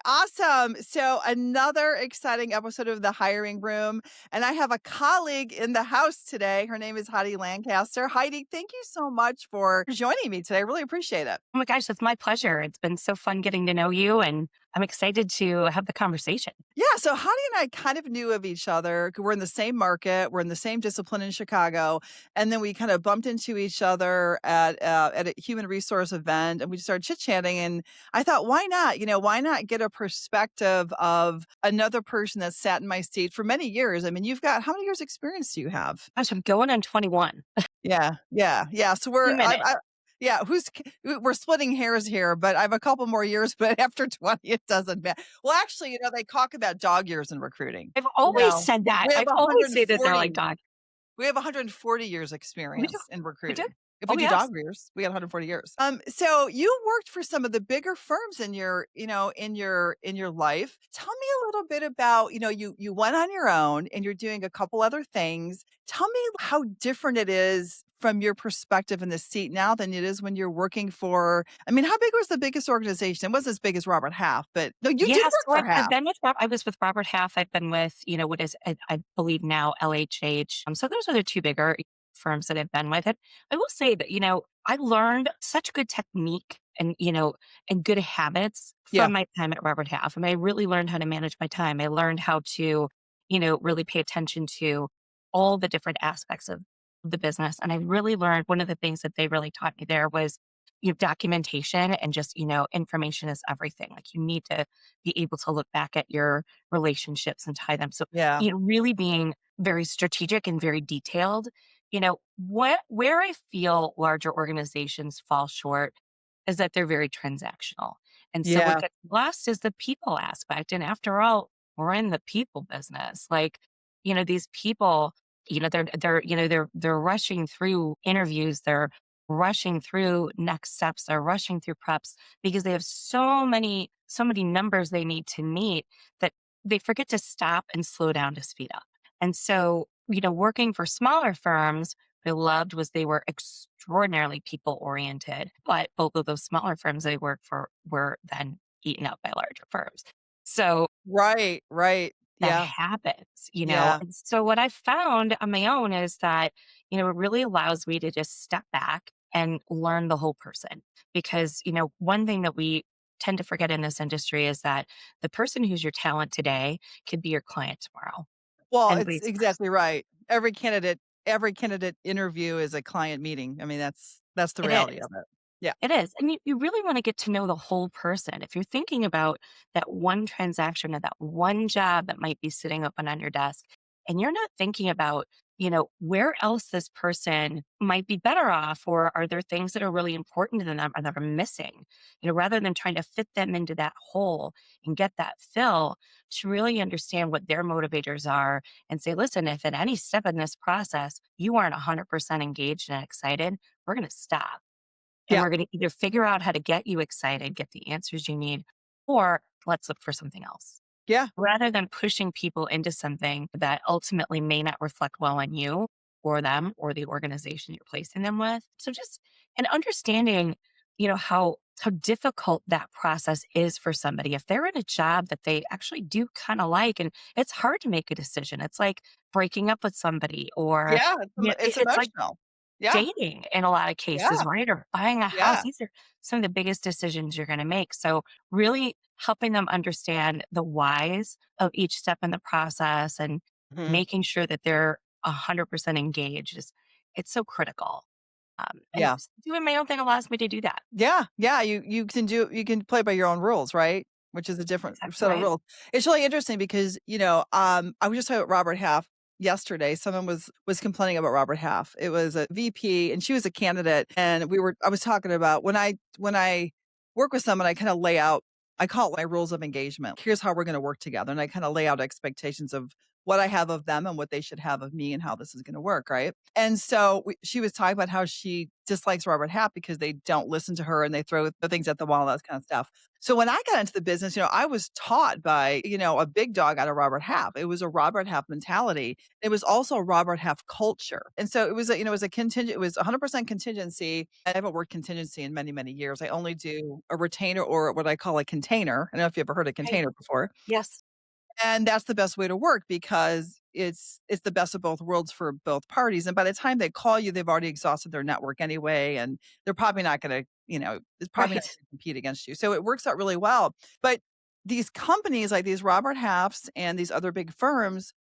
awesome. So another exciting episode of the Hiring Room. And I have a colleague in the house today. Her name is Heidi Lancaster. Heidi, thank you so much for joining me today. I really appreciate it. Oh my gosh, it's my pleasure. It's been so fun getting to know you, and I'm excited to have the conversation. Yeah, so Heidi and I kind of knew of each other. We're in the same market, we're in the same discipline in Chicago, and then we kind of bumped into each other at a human resource event, and we just started chit chatting. And I thought, why not? Why not get a perspective of another person that sat in my seat for many years? I mean, you've got how many years experience do you have? Gosh, I'm going on 21. Yeah, yeah, yeah. So A minute. yeah, we're splitting hairs here, but I have a couple more years, but after 20, it doesn't matter. Well, actually, they talk about dog years in recruiting. I've You always know, said that. we have I've always said that they're 140, like dog. we have 140 years We do. experience in We do. recruiting. If we Oh, do yes. dog years, we got 140 years. So you worked for some of the bigger firms in your life. Tell me a little bit about, you went on your own and you're doing a couple other things. Tell me how different it is from your perspective in the seat now than it is when you're working for, I mean, how big was the biggest organization? It wasn't as big as Robert Half, but no, you did Yeah, work so for I've Half. been with I was with Robert Half. I've been with, what is, I believe now LHH. So those are the two bigger firms that I've been with. And I will say that, I learned such good technique and, and good habits Yeah. from my time at Robert Half. I mean, I really learned how to manage my time. I learned how to, really pay attention to all the different aspects of the business. And I really learned one of the things that they really taught me there was documentation and just, information is everything. Like you need to be able to look back at your relationships and tie them. So, Yeah. really being very strategic and very detailed. Where I feel larger organizations fall short is that they're very transactional. And so what Yeah. gets lost is the people aspect. And after all, we're in the people business. Like, these people, they're rushing through interviews, they're rushing through next steps, they're rushing through preps because they have so many numbers they need to meet that they forget to stop and slow down to speed up. And so, working for smaller firms, what I loved was they were extraordinarily people oriented, but both of those smaller firms I worked for were then eaten up by larger firms. So Right. Right. that Yeah. happens. Yeah. And so what I found on my own is that, it really allows me to just step back and learn the whole person. Because, one thing that we tend to forget in this industry is that the person who's your talent today could be your client tomorrow Well, and it's vice versa. exactly right. Every candidate interview is a client meeting. I mean, that's the It reality is. of it. Yeah. It is. And you really want to get to know the whole person. If you're thinking about that one transaction or that one job that might be sitting open on your desk, and you're not thinking about, where else this person might be better off, or are there things that are really important to them or that are missing, rather than trying to fit them into that hole and get that fill, to really understand what their motivators are and say, listen, if at any step in this process you aren't 100% engaged and excited, we're going to stop and Yeah. we're going to either figure out how to get you excited, get the answers you need, or let's look for something else. Yeah. Rather than pushing people into something that ultimately may not reflect well on you or them or the organization you're placing them with. So just and understanding, how difficult that process is for somebody. If they're in a job that they actually do kind of like, and it's hard to make a decision. It's like breaking up with somebody, or Yeah. It's it's like emotional. Yeah. dating in a lot of cases, Yeah. right? Or buying a house. Yeah. These are some of the biggest decisions you're going to make. So, really helping them understand the whys of each step in the process and Mhm. making sure that they're 100% engaged is it's so critical. And Yeah. doing my own thing allows me to do that. Yeah. Yeah. You can play by your own rules, right? Which is a different Exactly set of right. rules. It's really interesting because, I was just talking about Robert Half yesterday. Someone was complaining about Robert Half. It was a VP and she was a candidate. And I was talking about when I work with someone, I kind of lay out, I call it my rules of engagement. Here's how we're going to work together. And I kind of lay out expectations of what I have of them and what they should have of me and how this is going to work, right? And so she was talking about how she dislikes Robert Half because they don't listen to her and they throw the things at the wall, that kind of stuff. So when I got into the business, I was taught by, a big dog out of Robert Half. It was a Robert Half mentality. It was also a Robert Half culture. And so it was a contingent, it was 100% contingency. I haven't worked contingency in many, many years. I only do a retainer or what I call a container. I don't know if you ever heard of Right. container before. Yes. And that's the best way to work because it's the best of both worlds for both parties, and by the time they call you, they've already exhausted their network anyway, and they're probably not gonna, it's probably not Right. gonna compete against you, so it works out really well, but these companies like these Robert Halfs and these other big firms,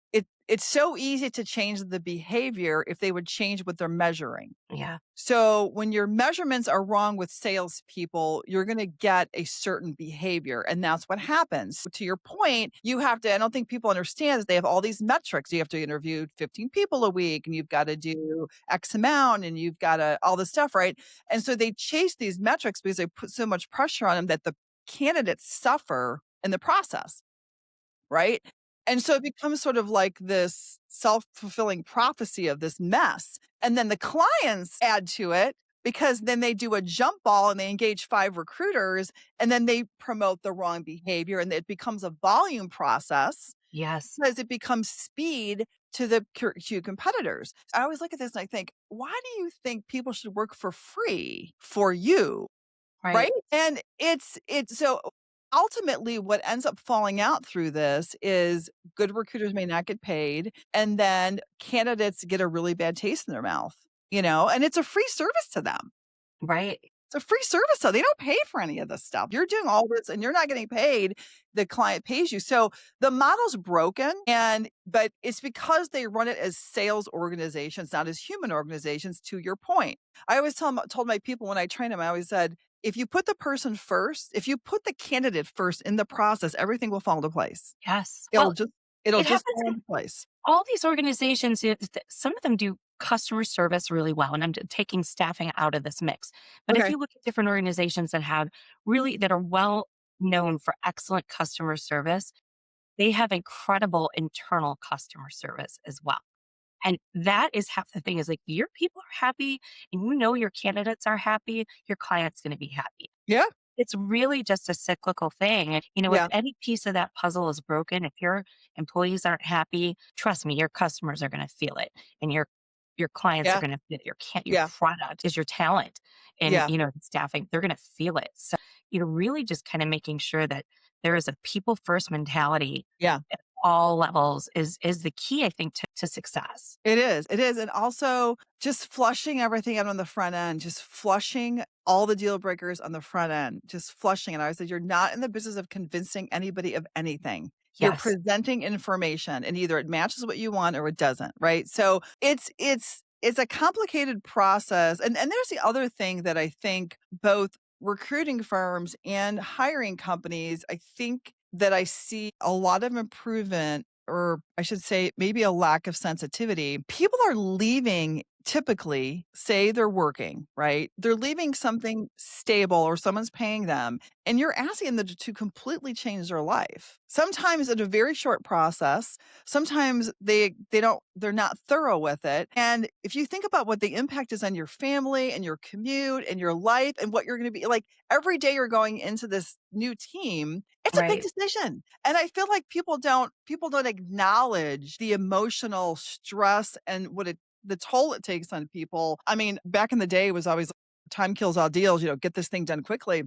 it's so easy to change the behavior if they would change what they're measuring. Yeah. So when your measurements are wrong with salespeople, you're going to get a certain behavior. And that's what happens. To your point, I don't think people understand that they have all these metrics. You have to interview 15 people a week and you've got to do X amount and you've got to all this stuff, right? And so they chase these metrics because they put so much pressure on them that the candidates suffer in the process. Right? And so it becomes sort of like this self-fulfilling prophecy of this mess. And then the clients add to it because then they do a jump ball and they engage 5 recruiters and then they promote the wrong behavior and it becomes a volume process Yes. because it becomes speed to to competitors. I always look at this and I think, why do you think people should work for free for you? Right? Right. And it's so ultimately what ends up falling out through this is good recruiters may not get paid, and then candidates get a really bad taste in their mouth, and it's a free service to them. Right. It's a free service, so they don't pay for any of this stuff. You're doing all this and you're not getting paid. The client pays you. So the model's broken but it's because they run it as sales organizations, not as human organizations, to your point. I always told my people when I train them, I always said, if you put the person first, if you put the candidate first in the process, everything will fall into place. Yes. It'll Well, just it'll it just happens fall in into place. all these organizations. Some of them do customer service really well, and taking staffing out of this mix. But if Okay. you look at different organizations that are well known for excellent customer service, they have incredible internal customer service as well. And that is half the thing is like your people are happy and your candidates are happy, your client's going to be happy. Yeah. It's really just a cyclical thing. And, if Yeah. any piece of that puzzle is broken, if your employees aren't happy, trust me, your customers are going to feel it, and your clients are Yeah. going to feel it. Your Yeah. product is your talent, and Yeah. staffing. They're going to feel it. So, really just kind of making sure that there is a people first mentality Yeah. at all levels is the key, I think, to success. It is, it is, and also just flushing everything out on the front end, just flushing all the deal breakers on the front end, just flushing it. I said, "You're not in the business of convincing anybody of anything. You're Yes. presenting information, and either it matches what you want or it doesn't," right? So, it's a complicated process, and there's the other thing that I think both recruiting firms and hiring companies, I think that I see a lot of improvement, or I should say maybe a lack of sensitivity. People are leaving typically, say they're working, right? They're leaving something stable or someone's paying them, and you're asking them to completely change their life. Sometimes in a very short process, sometimes they're not thorough with it. And if you think about what the impact is on your family and your commute and your life and what you're going to be like every day you're going into this new team, it's a big Right. decision. And I feel like people don't acknowledge the emotional stress and the toll it takes on people. I mean, back in the day it was always time kills all deals, get this thing done quickly.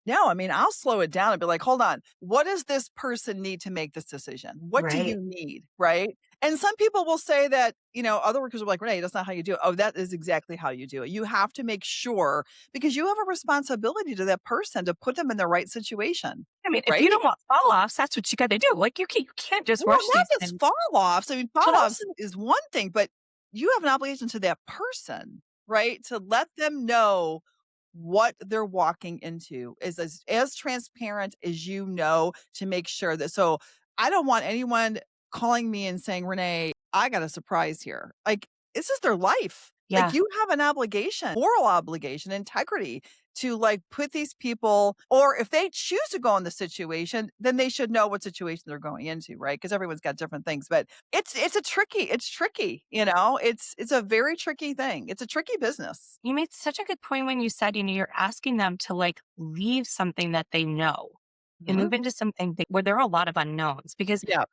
No, I mean, I'll slow it down and be like, hold on, what does this person need to make this decision? What do Right. you need? Right. And some people will say that, other workers will be like, Renee, that's not how you do it. Oh, that is exactly how you do it. You have to make sure because you have a responsibility to that person to put them in the right situation. I mean, if Right. you don't want fall offs, that's what you got to do. Like you can't just Well, rush not these just things, fall offs. I mean, fall but offs also is one thing, but you have an obligation to that person, right? To let them know what they're walking into is as transparent as to make sure that so I don't want anyone calling me and saying, Renee, I got a surprise here. Like, this is their life. Yeah. Like, you have an obligation, moral obligation, integrity to, like, put these people, or if they choose to go in the situation, then they should know what situation they're going into, right? Because everyone's got different things, but it's tricky, you know? It's a very tricky thing. It's a tricky business. You made such a good point when you said, you're asking them to like leave something that they know and Mhm. move into something where there are a lot of unknowns because Yeah.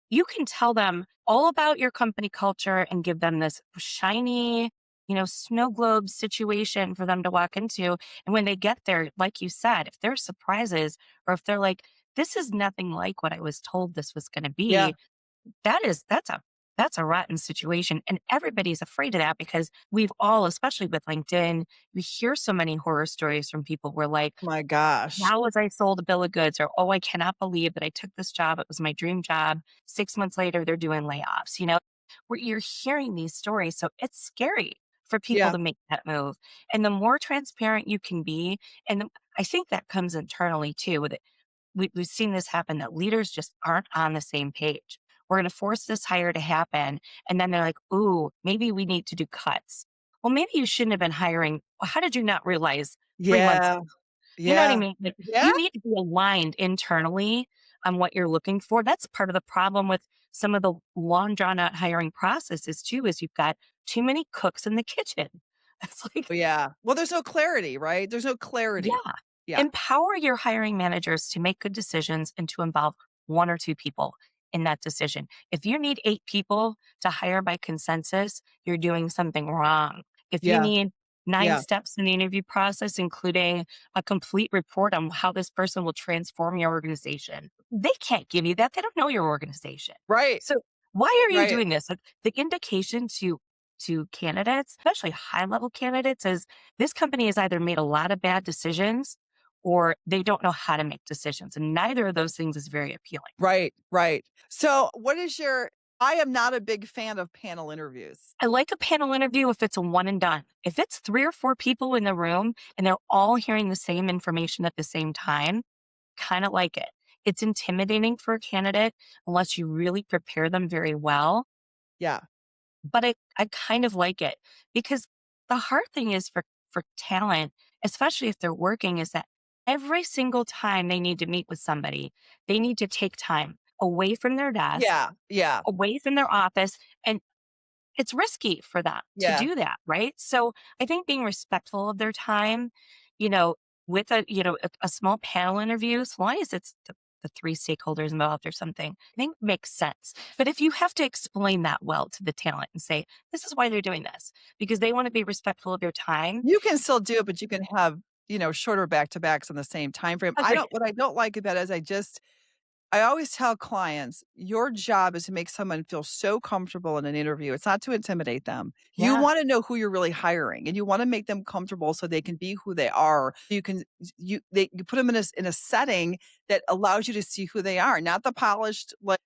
you can tell them all about your company culture and give them this shiny, snow globe situation for them to walk into. And when they get there, like you said, if there's surprises or if they're like, this is nothing like what I was told this was going to Yeah. be, that's a rotten situation. And everybody's afraid of that because we've all, especially with LinkedIn, we hear so many horror stories from people where like, My gosh. how was I sold a bill of goods? Or, oh, I cannot believe that I took this job. It was my dream job. 6 months later, they're doing layoffs, where you're hearing these stories. So it's scary for people Yeah. to make that move. And the more transparent you can be, and I think that comes internally too. With it, we've seen this happen that leaders just aren't on the same page. We're going to force this hire to happen. And then they're like, ooh, maybe we need to do cuts. Well, maybe you shouldn't have been hiring. Well, how did you not realize 3 months Yeah. you know what I Yeah. mean? Like, Yeah. you need to be aligned internally on what you're looking for. That's part of the problem with some of the long drawn out hiring processes too, is you've got too many cooks in the kitchen. It's like, Yeah. Well, there's no clarity, right? There's no clarity. yeah. Yeah. Empower your hiring managers to make good decisions and to involve one or two people in that decision. If you need 8 people to hire by consensus, you're doing something wrong. If you Yeah. need 9 Yeah. steps in the interview process, including a complete report on how this person will transform your organization, they can't give you that. They don't know your organization. Right. So why are you Right. doing this? Like, the indication to candidates, especially high level candidates, is this company has either made a lot of bad decisions or they don't know how to make decisions. And neither of those things is very appealing. Right. Right. So, what is your I am not a big fan of panel interviews. I like a panel interview if it's a one and done. If it's 3 or 4 people in the room and they're all hearing the same information at the same time, kind of like it. It's intimidating for a candidate unless you really prepare them very well. Yeah. But I kind of like it because the hard thing is for talent, especially if they're working, is that every single time they need to meet with somebody, they need to take time away from their desk, Yeah. Yeah. away from their office, and it's risky for them to Yeah. do that, right? So I think being respectful of their time, you know, with a small panel interview, as long as it's the 3 stakeholders involved or something, I think makes sense. But if you have to explain that well to the talent and say, this is why they're doing this, because they want to be respectful of your time. You can still do it, but you can have, shorter back to backs on the same time frame. Agreed. What I don't like about it is I always tell clients, your job is to make someone feel so comfortable in an interview. It's not to intimidate them. You Yeah. want to know who you're really hiring and you want to make them comfortable so they can be who they are. You put them in a setting that allows you to see who they are, not the polished, like,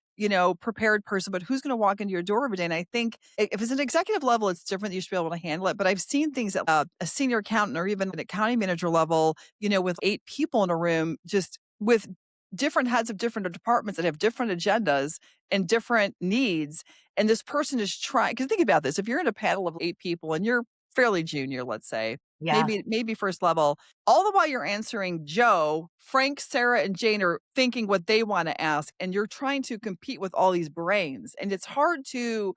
prepared person, but who's going to walk into your door every day. And I think if it's an executive level, it's different. You should be able to handle it. But I've seen things at a senior accountant or even an accounting manager level, with 8 people in a room, just with different heads of different departments that have different agendas and different needs. And this person is trying, because think about this, if you're in a panel of 8 people and you're fairly junior, let's say, Yeah. maybe first level, all the while you're answering Joe, Frank, Sarah, and Jane are thinking what they want to ask. And you're trying to compete with all these brains. And it's hard to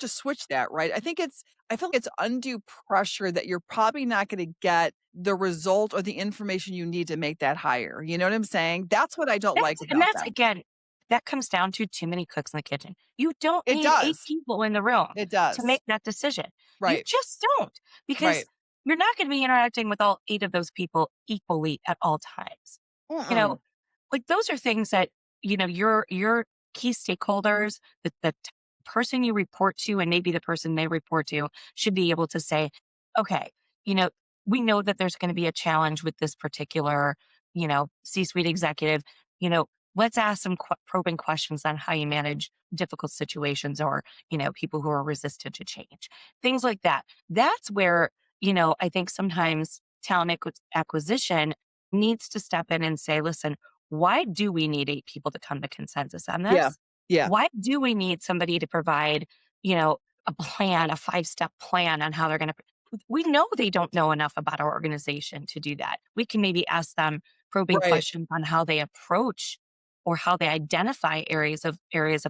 switch that, right? I feel like it's undue pressure that you're probably not going to get the result or the information you need to make that hire. You know what I'm saying? That's what I don't like about That's them. again, that comes down to too many cooks in the kitchen. You don't It need 8 does. people in the room It to does. make that decision. You Right. just don't, because Right. you're not going to be interacting with all 8 of those people equally at all times. You know, Mm-mm. like those are things that, your key stakeholders, the person you report to and maybe the person they report to should be able to say, okay, you know, we know that there's going to be a challenge with this particular, C-suite executive, you know, let's ask some probing questions on how you manage difficult situations or, people who are resistant to change. Things like that. That's where, I think sometimes talent acquisition needs to step in and say, listen, why do we need 8 people to come to consensus on Yeah. this? Yeah. Why do we need somebody to provide, you know, a plan, a 5-step plan on how they're going to. We know they don't know enough about our organization to do that. We can maybe ask them probing Right. questions on how they approach or how they identify areas of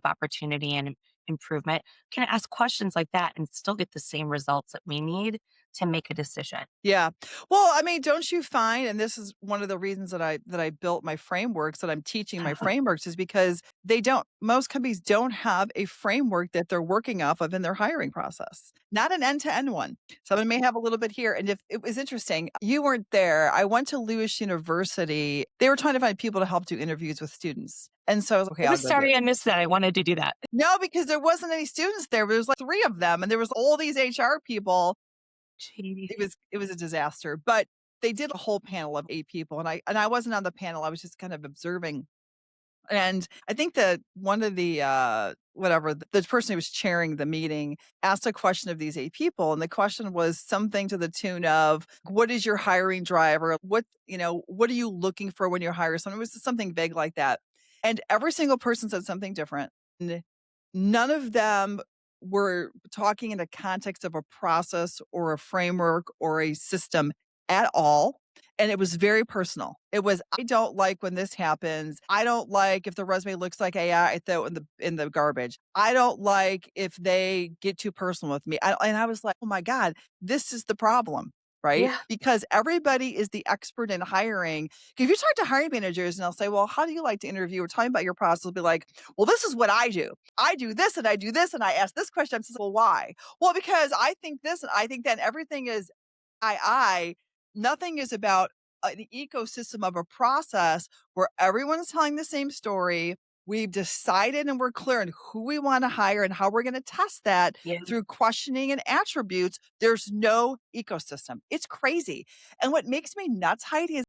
opportunity and improvement. Can ask questions like that and still get the same results that we need to make a decision. Yeah. Well, I mean, don't you find, and this is one of the reasons that I built my frameworks, that I'm teaching my frameworks, is because most companies don't have a framework that they're working off of in their hiring process. Not an end-to-end one. Someone may have a little bit here. And if it was interesting, you weren't there. I went to Lewis University. They were trying to find people to help do interviews with students. And so I was, okay, I'm I'll go do it. sorry I missed that. I wanted to do that. No, because there wasn't any students there. There was like three of them, and there was all these HR people. Gee. It was a disaster, but they did a whole panel of 8 people, and I wasn't on the panel, I was just kind of observing, and I think that one of the, whatever, the person who was chairing the meeting asked a question of these 8 people, and the question was something to the tune of, "What is your hiring driver? What are you looking for when you hire someone?" It was something vague like that, and every single person said something different. None of them were talking in the context of a process or a framework or a system at all. And it was very personal. It was, I don't like when this happens. I don't like if the resume looks like AI, I throw it in the garbage. I don't like if they get too personal with me. And I was like, oh my God, this is the problem. Right. Yeah. Because everybody is the expert in hiring. If you talk to hiring managers and they'll say, well, how do you like to interview? Or tell me about your process. They'll be like, well, this is what I do. I do this and I do this and I ask this question. I'm just, well, why? Well, because I think this and I think that, and everything is I. Nothing is about the ecosystem of a process where everyone's telling the same story. We've decided and we're clear on who we want to hire and how we're going to test that Yeah. through questioning and attributes. There's no ecosystem. It's crazy. And what makes me nuts, Heidi, is,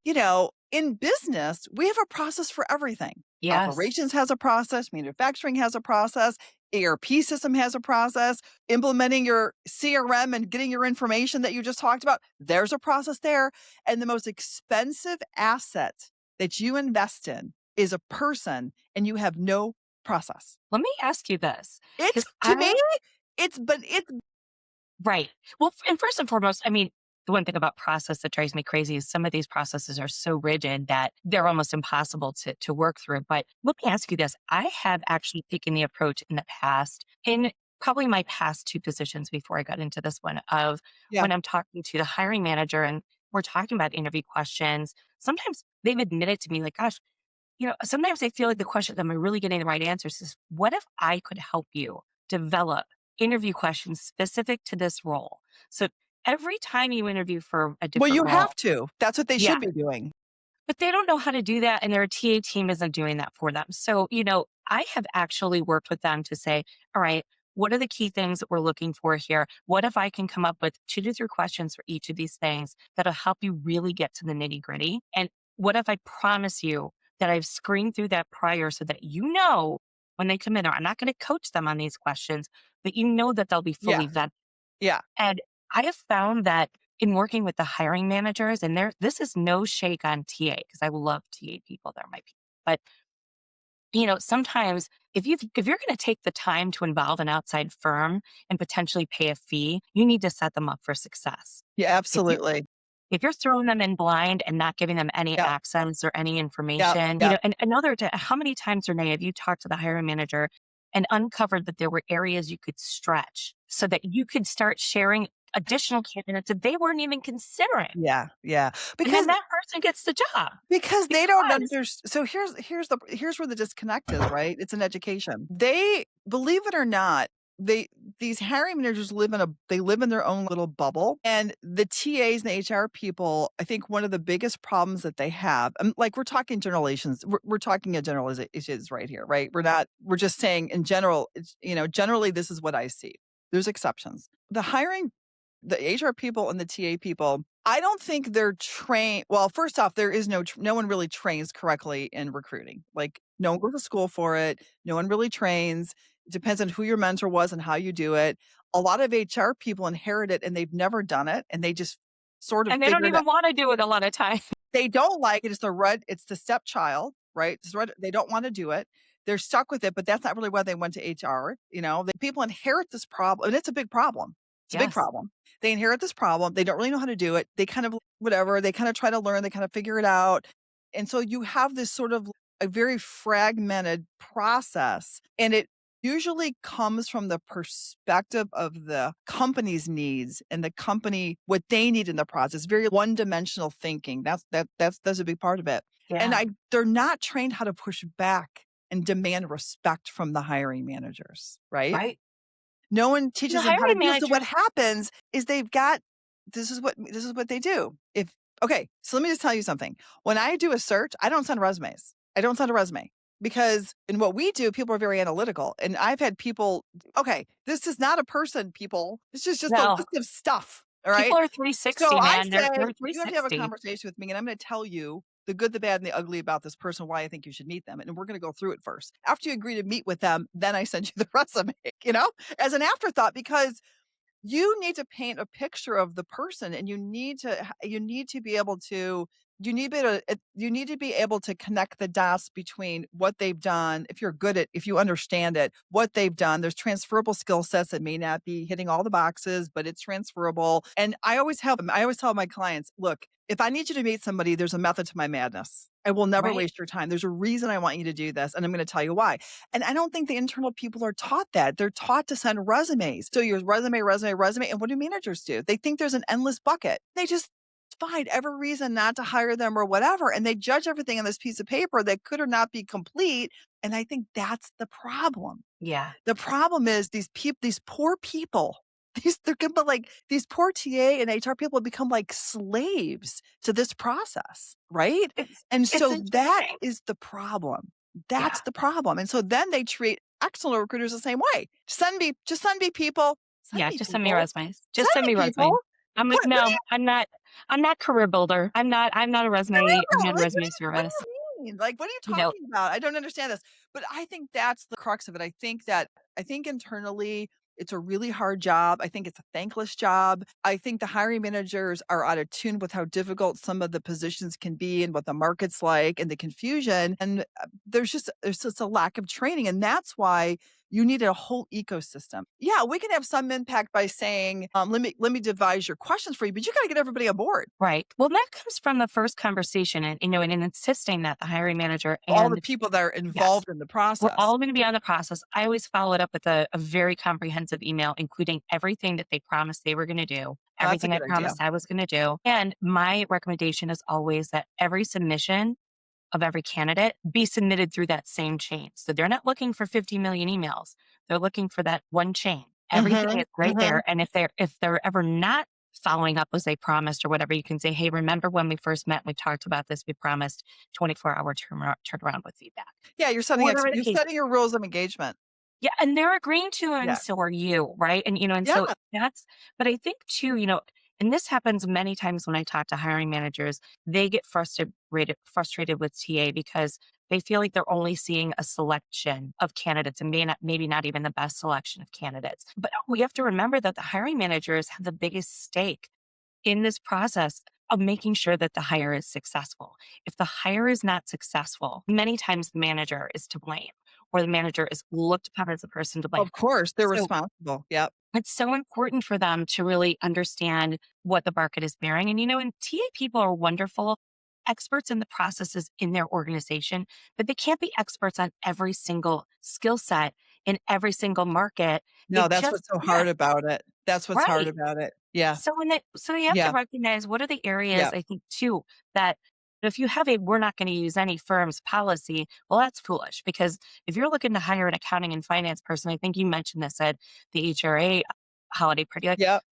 in business, we have a process for everything. Yes. Operations has a process, manufacturing has a process, ERP system has a process, implementing your CRM and getting your information that you just talked about, there's a process there. And the most expensive asset that you invest in is a person, and you have no process. Let me ask you this, It's because to me, I it's right. Well, and first and foremost, I mean, the one thing about process that drives me crazy is some of these processes are so rigid that they're almost impossible to work through. But let me ask you this. I have actually taken the approach in the past, in probably my past 2 positions before I got into this one, of yeah. when I'm talking to the hiring manager and we're talking about interview questions, sometimes they've admitted to me, like, gosh, sometimes I feel like the question, am I really getting the right answers? Is what if I could help you develop interview questions specific to this role? So every time you interview for a Well, different you role, have to. That's what they yeah, should be doing. but they don't know how to do that, and their TA team isn't doing that for them. So, I have actually worked with them to say, all right, what are the key things that we're looking for here? What if I can come up with 2 to 3 questions for each of these things that'll help you really get to the nitty gritty? And what if I promise you that I've screened through that prior so that when they come in, or I'm not going to coach them on these questions, but that they'll be Yeah. fully vetted. Yeah. And I have found that in working with the hiring managers, and this is no shake on TA because I love TA people, they're my people. But sometimes if you're going to take the time to involve an outside firm and potentially pay a fee, you need to set them up for success. Yeah, If you absolutely. if you're throwing them in blind and not giving them any Yeah. access or any Yeah. information, Yeah. and how many times, Renee, have you talked to the hiring manager and uncovered that there were areas you could stretch so that you could start sharing additional candidates that they weren't even considering? Yeah. Yeah. And then Because that person gets the job They don't because understand. So here's where the disconnect is, right? It's an education. They, believe it or not, these hiring managers live in their own little bubble, and the TAs and the HR people, I think one of the biggest problems that they have, like, we're talking generalizations, we're talking a generalizations right here, right? We're just saying in general, generally this is what I see. There's exceptions. The HR people and the TA people, I don't think they're trained. Well, first off, there is no one really trains correctly in recruiting. Like, no one goes to school for it. No one really trains. It depends on who your mentor was and how you do it. A lot of HR people inherit it and they've never done it, and they just sort of and they don't figured it. even want to do it a lot of times. They don't like it. It's the stepchild, right? They don't want to do it. they're stuck with it, but that's not really why they went to HR. People inherit this problem, and it's a big problem. It's a big Yes. problem. They inherit this problem. They don't really know how to do it. They kind of whatever. They kind of try to learn. They kind of figure it out, and so you have this sort of a very fragmented process, and it usually comes from the perspective of the company's needs and the company what they need in the process. Very one-dimensional thinking. That's a big part of it. And Yeah. they're not trained how to push back and demand respect from the hiring managers, right? Right. No one The teaches them how to hiring do. So what managers. happens is they've got this is what they do. If Okay, so let me just tell you something. When I do a search, I don't send resumes. I don't send a resume because in what we do, people are very analytical. And I've had people, okay, this is not a person, people. This is just a No, list of stuff. All people right. are So 360, I man. They're say, you have to have a 360. conversation with me, and I'm going to tell you the good, the bad, and the ugly about this person, why I think you should meet them. And we're going to go through it first. After you agree to meet with them, then I send you the resume, as an afterthought, because you need to paint a picture of the person, and you need to be able to you need to be able to connect the dots between what they've done, if you understand it, what they've done. There's transferable skill sets that may not be hitting all the boxes, but it's transferable. And I always tell my clients, look, if I need you to meet somebody, there's a method to my madness. I will never Right. waste your time. There's a reason I want you to do this, and I'm going to tell you why. And I don't think the internal people are taught that. They're taught to send resumes. So your resume, resume, resume. And what do managers do? They think there's an endless bucket. They just find every reason not to hire them or whatever. And they judge everything on this piece of paper that could or not be complete. And I think that's the problem. Yeah. The problem is these poor people, they're gonna be like these poor TA and HR people become like slaves to this process, right? And It's so that interesting. is the problem. Yeah. That's the problem. And so then they treat external recruiters the same way. Just send me people. Send Yeah, me just send me people. resumes. Just Send send me me people. resumes. I'm like, What do no, I'm not career builder. I'm not a resume, I'm No, not a like, resume what do service. you mean? Like, what are you You know, talking about? I don't understand this. But I think that's the crux of it. I think internally it's a really hard job. I think it's a thankless job. I think the hiring managers are out of tune with how difficult some of the positions can be and what the market's like and the confusion. And there's just a lack of training. And that's why you need a whole ecosystem. Yeah, we can have some impact by saying, let me devise your questions for you, but you got to get everybody on board. right. Well, that comes from the first conversation and insisting that the hiring manager All the and people that are yes, involved in the we're process. all going to be on the process. I always follow it up with a very comprehensive email, including everything that they promised they were going to do, Oh, that's a everything I good idea. promised I was going to do. And my recommendation is always that every submission of every candidate be submitted through that same chain. So they're not looking for 50 million emails. They're looking for that one chain. Everything Mhm, is right mhm. there. And if they're ever not following up as they promised or whatever, you can say, hey, remember when we first met, we talked about this, we promised 24-hour turnaround with feedback. Yeah, Whatever the you're case. setting your rules of engagement. Yeah, and they're agreeing to, and Yeah. so are you, right? And Yeah. so that's, but I think too, and this happens many times when I talk to hiring managers, they get frustrated with TA because they feel like they're only seeing a selection of candidates and maybe not even the best selection of candidates. But we have to remember that the hiring managers have the biggest stake in this process of making sure that the hire is successful. If the hire is not successful, many times the manager is to blame or the manager is looked upon as the person to blame. Of course, they're So responsible. Yep. it's so important for them to really understand what the market is bearing. And TA people are wonderful experts in the processes in their organization, but they can't be experts on every single skill set in every single market. They No, that's just what's so hard can't. about it. That's what's hard Right. about it. Yeah. So you have to Yeah. recognize what are the areas Yeah. I think too that if you have a we're not going to use any firms policy, well, that's foolish because if you're looking to hire an accounting and finance person, I think you mentioned this at the HRA holiday party, like Yep.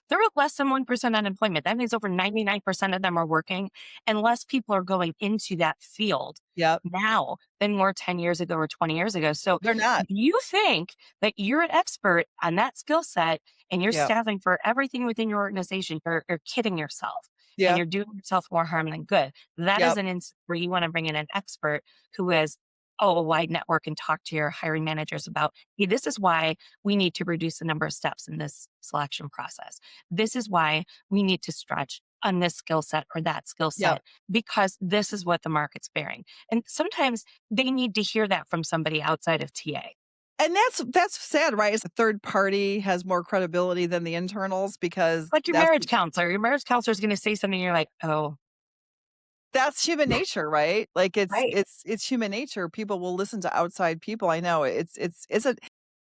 they're at less than 1% unemployment. That means over 99% of them are working, and less people are going into that field Yep. now than were 10 years ago or 20 years ago. So They're not. if you think that you're an expert on that skill set and you're Yep. staffing for everything within your organization, you're kidding yourself and Yep. you're doing yourself more harm than good. That is Yep. an instance where you want to bring in an expert who has a wide network and talk to your hiring managers about, hey, this is why we need to reduce the number of steps in this selection process. This is why we need to stretch on this skill set or that skill Yep. set because this is what the market's bearing. And sometimes they need to hear that from somebody outside of TA. And that's sad, right? It's a third party has more credibility than the internals because Like your marriage counselor is going to say something, you're like, oh, that's human nature, right? Like, right. it's human nature. People will listen to outside people. I know it's an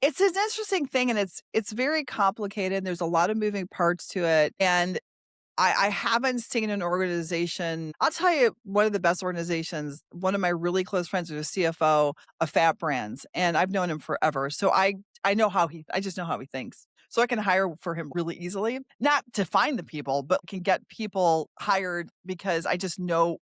interesting thing, and it's very complicated. There's a lot of moving parts to it, and I haven't seen an organization. I'll tell you one of the best organizations, one of my really close friends was a CFO of Fat Brands, and I've known him forever. So I know I just know how he thinks. So I can hire for him really easily. Not to find the people, but can get people hired because I just know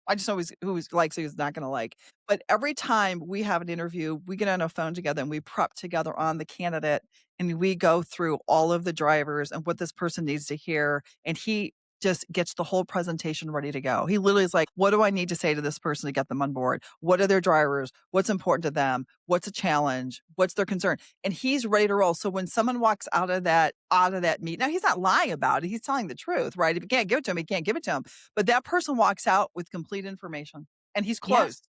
who's likes who's not gonna like. But every time we have an interview, we get on a phone together and we prep together on the candidate and we go through all of the drivers and what this person needs to hear. And he just gets the whole presentation ready to go. He literally is like, "What do I need to say to this person to get them on board? What are their drivers? What's important to them? What's a challenge? What's their concern?" And he's ready to roll. So when someone walks out of that meet, now he's not lying about it. He's telling the truth, right? If you can't give it to him, he can't give it to him. But that person walks out with complete information and he's Yes. closed.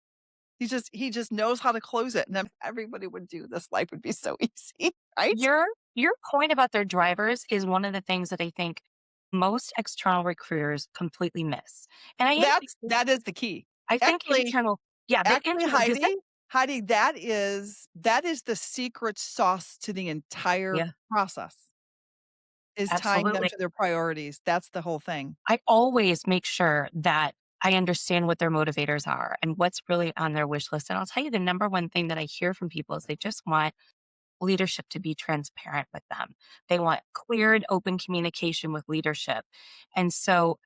He just knows how to close it. And if everybody would do this, life would be so easy, right? Your point about their drivers is one of the things that I think most external recruiters completely miss. And I actually That is the key. I think Actually, internal yeah, the Actually, internal because Heidi, that is the secret sauce to the entire yeah, process, is tying them absolutely. to their priorities. That's the whole thing. I always make sure that I understand what their motivators are and what's really on their wish list. And I'll tell you the number one thing that I hear from people is they just want leadership to be transparent with them. They want clear and open communication with leadership. And so,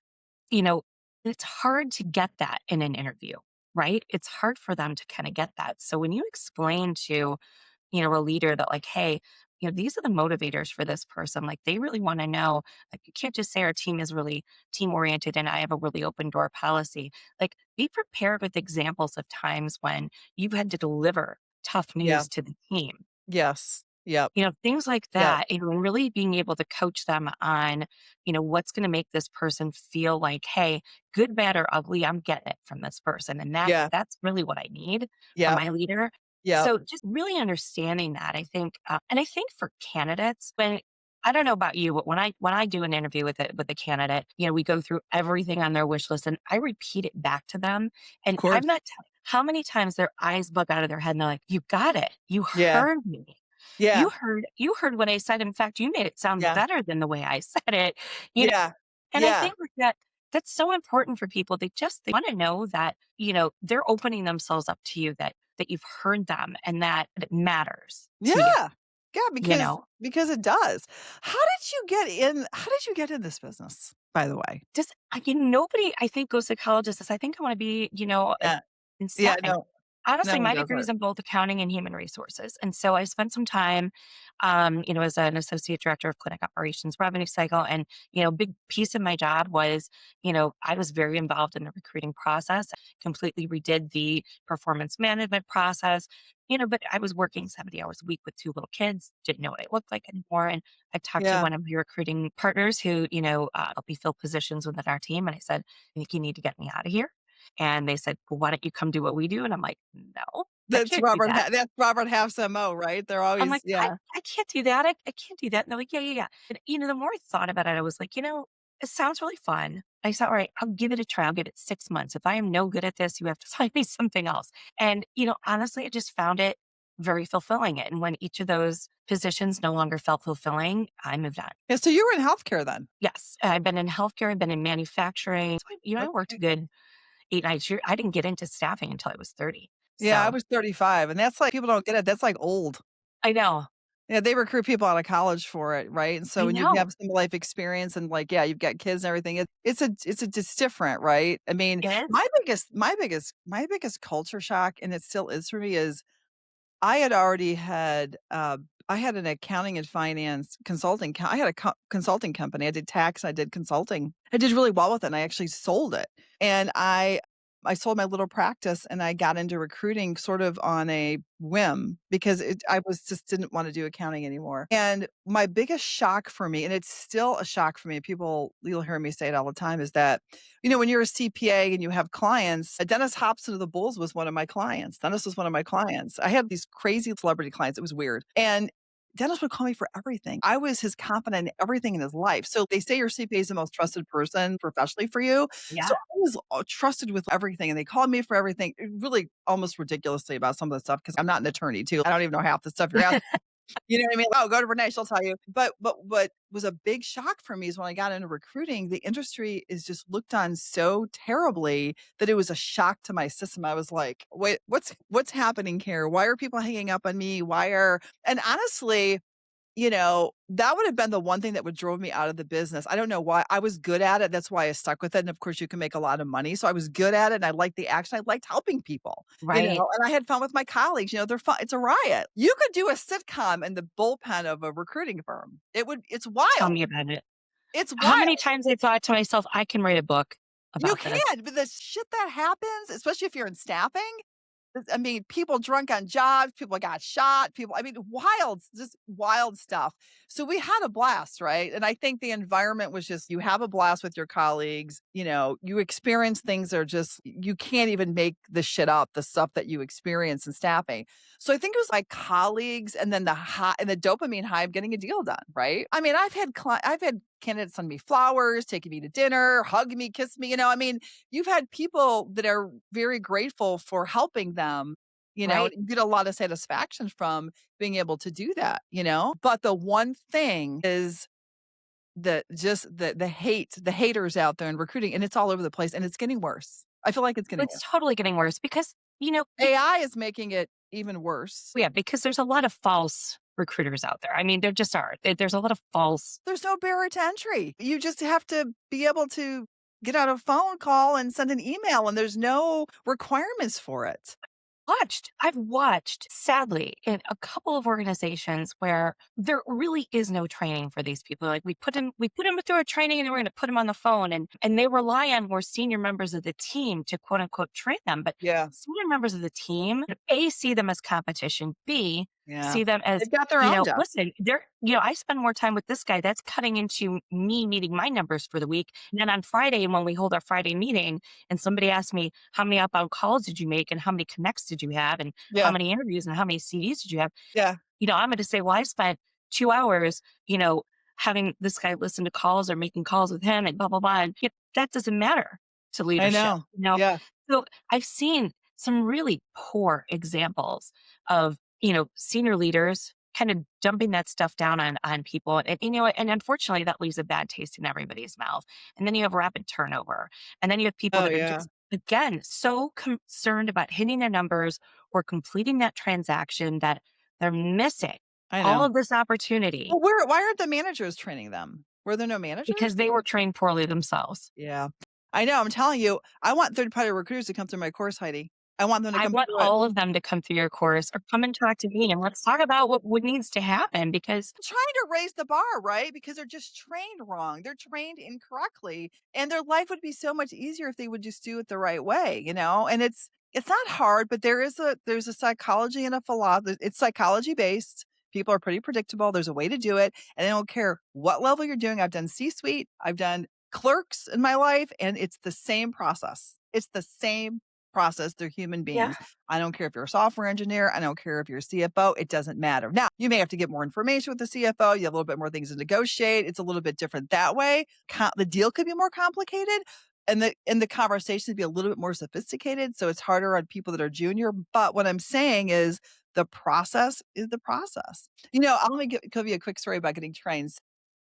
you know, it's hard to get that in an interview, right? It's hard for them to kind of get that. So when you explain to, a leader that like, hey, these are the motivators for this person. Like they really want to know, like you can't just say our team is really team oriented and I have a really open door policy. Like be prepared with examples of times when you've had to deliver tough Yeah. news to the team. Yes. Yep. Things like Yep. that, and really being able to coach them on, what's going to make this person feel like, hey, good, bad, or ugly, I'm getting it from this person. And Yeah. that's really what I need from Yep. my leader. Yep. So just really understanding that, I think, and I think for candidates, when I don't know about you, but when I do an interview with a candidate, we go through everything on their wish list and I repeat it back to them. Of And I'm course. not telling how many times their eyes bug out of their head and they're like, you got it. You Yeah. heard me. Yeah. You heard what I said. In fact, you made it sound Yeah. better than the way I said it. You know, Yeah. and I Yeah. think like that's so important for people. They want to know that, they're opening themselves up to you that you've heard them and that it matters to you, Yeah. Yeah, you know. because it does. How did you get in this business, by the way? Just nobody I think goes to college and says, I think I want to be, Yeah. in Yeah, staffing. no. No Honestly, one my does degree is it. in both accounting and human resources. And so I spent some time, as an associate director of clinic operations revenue cycle. And, a big piece of my job was, I was very involved in the recruiting process, completely redid the performance management process, but I was working 70 hours a week with two little kids, didn't know what I looked like anymore. And I talked to Yeah. one of my recruiting partners who, helped me fill positions within our team. And I said, I think you need to get me out of here. And they said, "Well, why don't you come do what we do?" And I'm like, "No, I can't do that." That's Robert Half's MO, right? They're I'm always like, "I yeah. I can't do that. I can't do that." And they're like, "Yeah, yeah, yeah." And, the more I thought about it, I was like, it sounds really fun. I said, "All right, I'll give it a try. I'll give it 6 months. If I am no good at this, you have to find me something else." And, honestly, I just found it very fulfilling. And when each of those positions no longer felt fulfilling, I moved on. Yeah, so you were in healthcare then? Yes, I've been in healthcare, I've been in manufacturing. So I worked a Okay. good 8, 9 years. I didn't get into staffing until I was 30. Yeah, I So was 35, and that's like people don't get it, that's like old. I know. Yeah, they recruit people out of college for it, right? And so I when you know. have some life experience and like, yeah, you've got kids and everything, it's a just different, right? I mean, It is. my biggest culture shock, and it still is for me, is I had already had, I had an accounting and finance consulting I had a consulting company. I did tax, I did consulting. I did really well with it, and I actually sold it. And I sold my little practice and I got into recruiting sort of on a whim because I was just didn't want to do accounting anymore. And my biggest shock for me, and it's still a shock for me, people, you'll hear me say it all the time, is that, when you're a CPA and you have clients, Dennis Hobson of the Bulls was one of my clients. Dennis was one of my clients. I had these crazy celebrity clients. It was weird. And Dennis would call me for everything. I was his confidant in everything in his life. So they say your CPA is the most trusted person professionally for you. So Yeah. I was trusted with everything, and they called me for everything, really almost ridiculously about some of the stuff because I'm not an attorney too. I don't even know half the stuff you're asking. You know what I mean? Oh, go to Renee, she'll tell you. But what was a big shock for me is when I got into recruiting, the industry is just looked on so terribly that it was a shock to my system. I was like, wait, what's happening here? Why are people hanging up on me? And honestly, that would have been the one thing that would drove me out of the business. I don't know why. I was good at it. That's why I stuck with it. And of course, you can make a lot of money. So I was good at it and I liked the action. I liked helping people, Right. and I had fun with my colleagues. They're fun. It's a riot. You could do a sitcom in the bullpen of a recruiting firm. It's Tell wild. me about it. It's How many wild. times I thought to myself, I can write a book You about this. can, but the shit that happens, especially if you're in staffing, people drunk on jobs, people got shot, wild, just wild stuff. So we had a blast, right? And I think the environment was just, you have a blast with your colleagues, you experience things that are just, you can't even make the shit up, the stuff that you experience in staffing. So I think it was my colleagues and then the high and the dopamine high of getting a deal done, right? I've had candidates send me flowers, taking me to dinner, hug me, kiss me, you've had people that are very grateful for helping them, and Right. you get a lot of satisfaction from being able to do that, But the one thing is the hate, the haters out there in recruiting, and it's all over the place and it's getting worse. I feel like it's getting It's worse. totally getting worse because, AI is making it even worse. yeah, because there's a lot of false recruiters out there. I mean, there just are. There's a lot of false. There's no barrier to entry. You just have to be able to get on a phone call and send an email, and there's no requirements for it. I've watched, sadly, in a couple of organizations where there really is no training for these people. Like we put them through a training and then we're going to put them on the phone and they rely on more senior members of the team to quote unquote train them. But Yeah. senior members of the team, A, see them as competition, B, Yeah. see them as, They've got their own job. listen, I spend more time with this guy. That's cutting into me meeting my numbers for the week. And then on Friday, when we hold our Friday meeting, and somebody asked me, how many outbound calls did you make? And how many connects did you have? And how Yeah. many interviews and how many CDs did you have? Yeah. I'm going to say, well, I spent 2 hours, having this guy listen to calls or making calls with him and blah, blah, blah. And that doesn't matter to I leadership, know. Yeah. So I've seen some really poor examples of, senior leaders kind of dumping that stuff down on people. And unfortunately that leaves a bad taste in everybody's mouth. And then you have rapid turnover. And then you have people Oh, that are yeah. just, again, so concerned about hitting their numbers or completing that transaction that they're missing I all know. of this opportunity Well, why aren't the managers training them? Were there no managers? because they were trained poorly themselves. Yeah. I know, I'm telling you, I want third-party recruiters to come through my course, Heidi. I want them to I come want through it. all of them to come through your course or come and talk to me and let's talk about what needs to happen because Trying to raise the bar, right? Because they're just trained wrong. They're trained incorrectly, and their life would be so much easier if they would just do it the right way, And it's not hard, but there's a psychology and a philosophy. It's psychology based. People are pretty predictable. There's a way to do it, and I don't care what level you're doing. I've done C-suite, I've done clerks in my life, and it's the same process. It's the same process. They're human yeah, beings. I don't care if you're a software engineer. I don't care if you're a CFO. It doesn't matter. Now, you may have to get more information with the CFO. You have a little bit more things to negotiate. It's a little bit different that way. The deal could be more complicated and the conversation be a little bit more sophisticated. So it's harder on people that are junior. But what I'm saying is the process is the process. Let me give you a quick story about getting trained.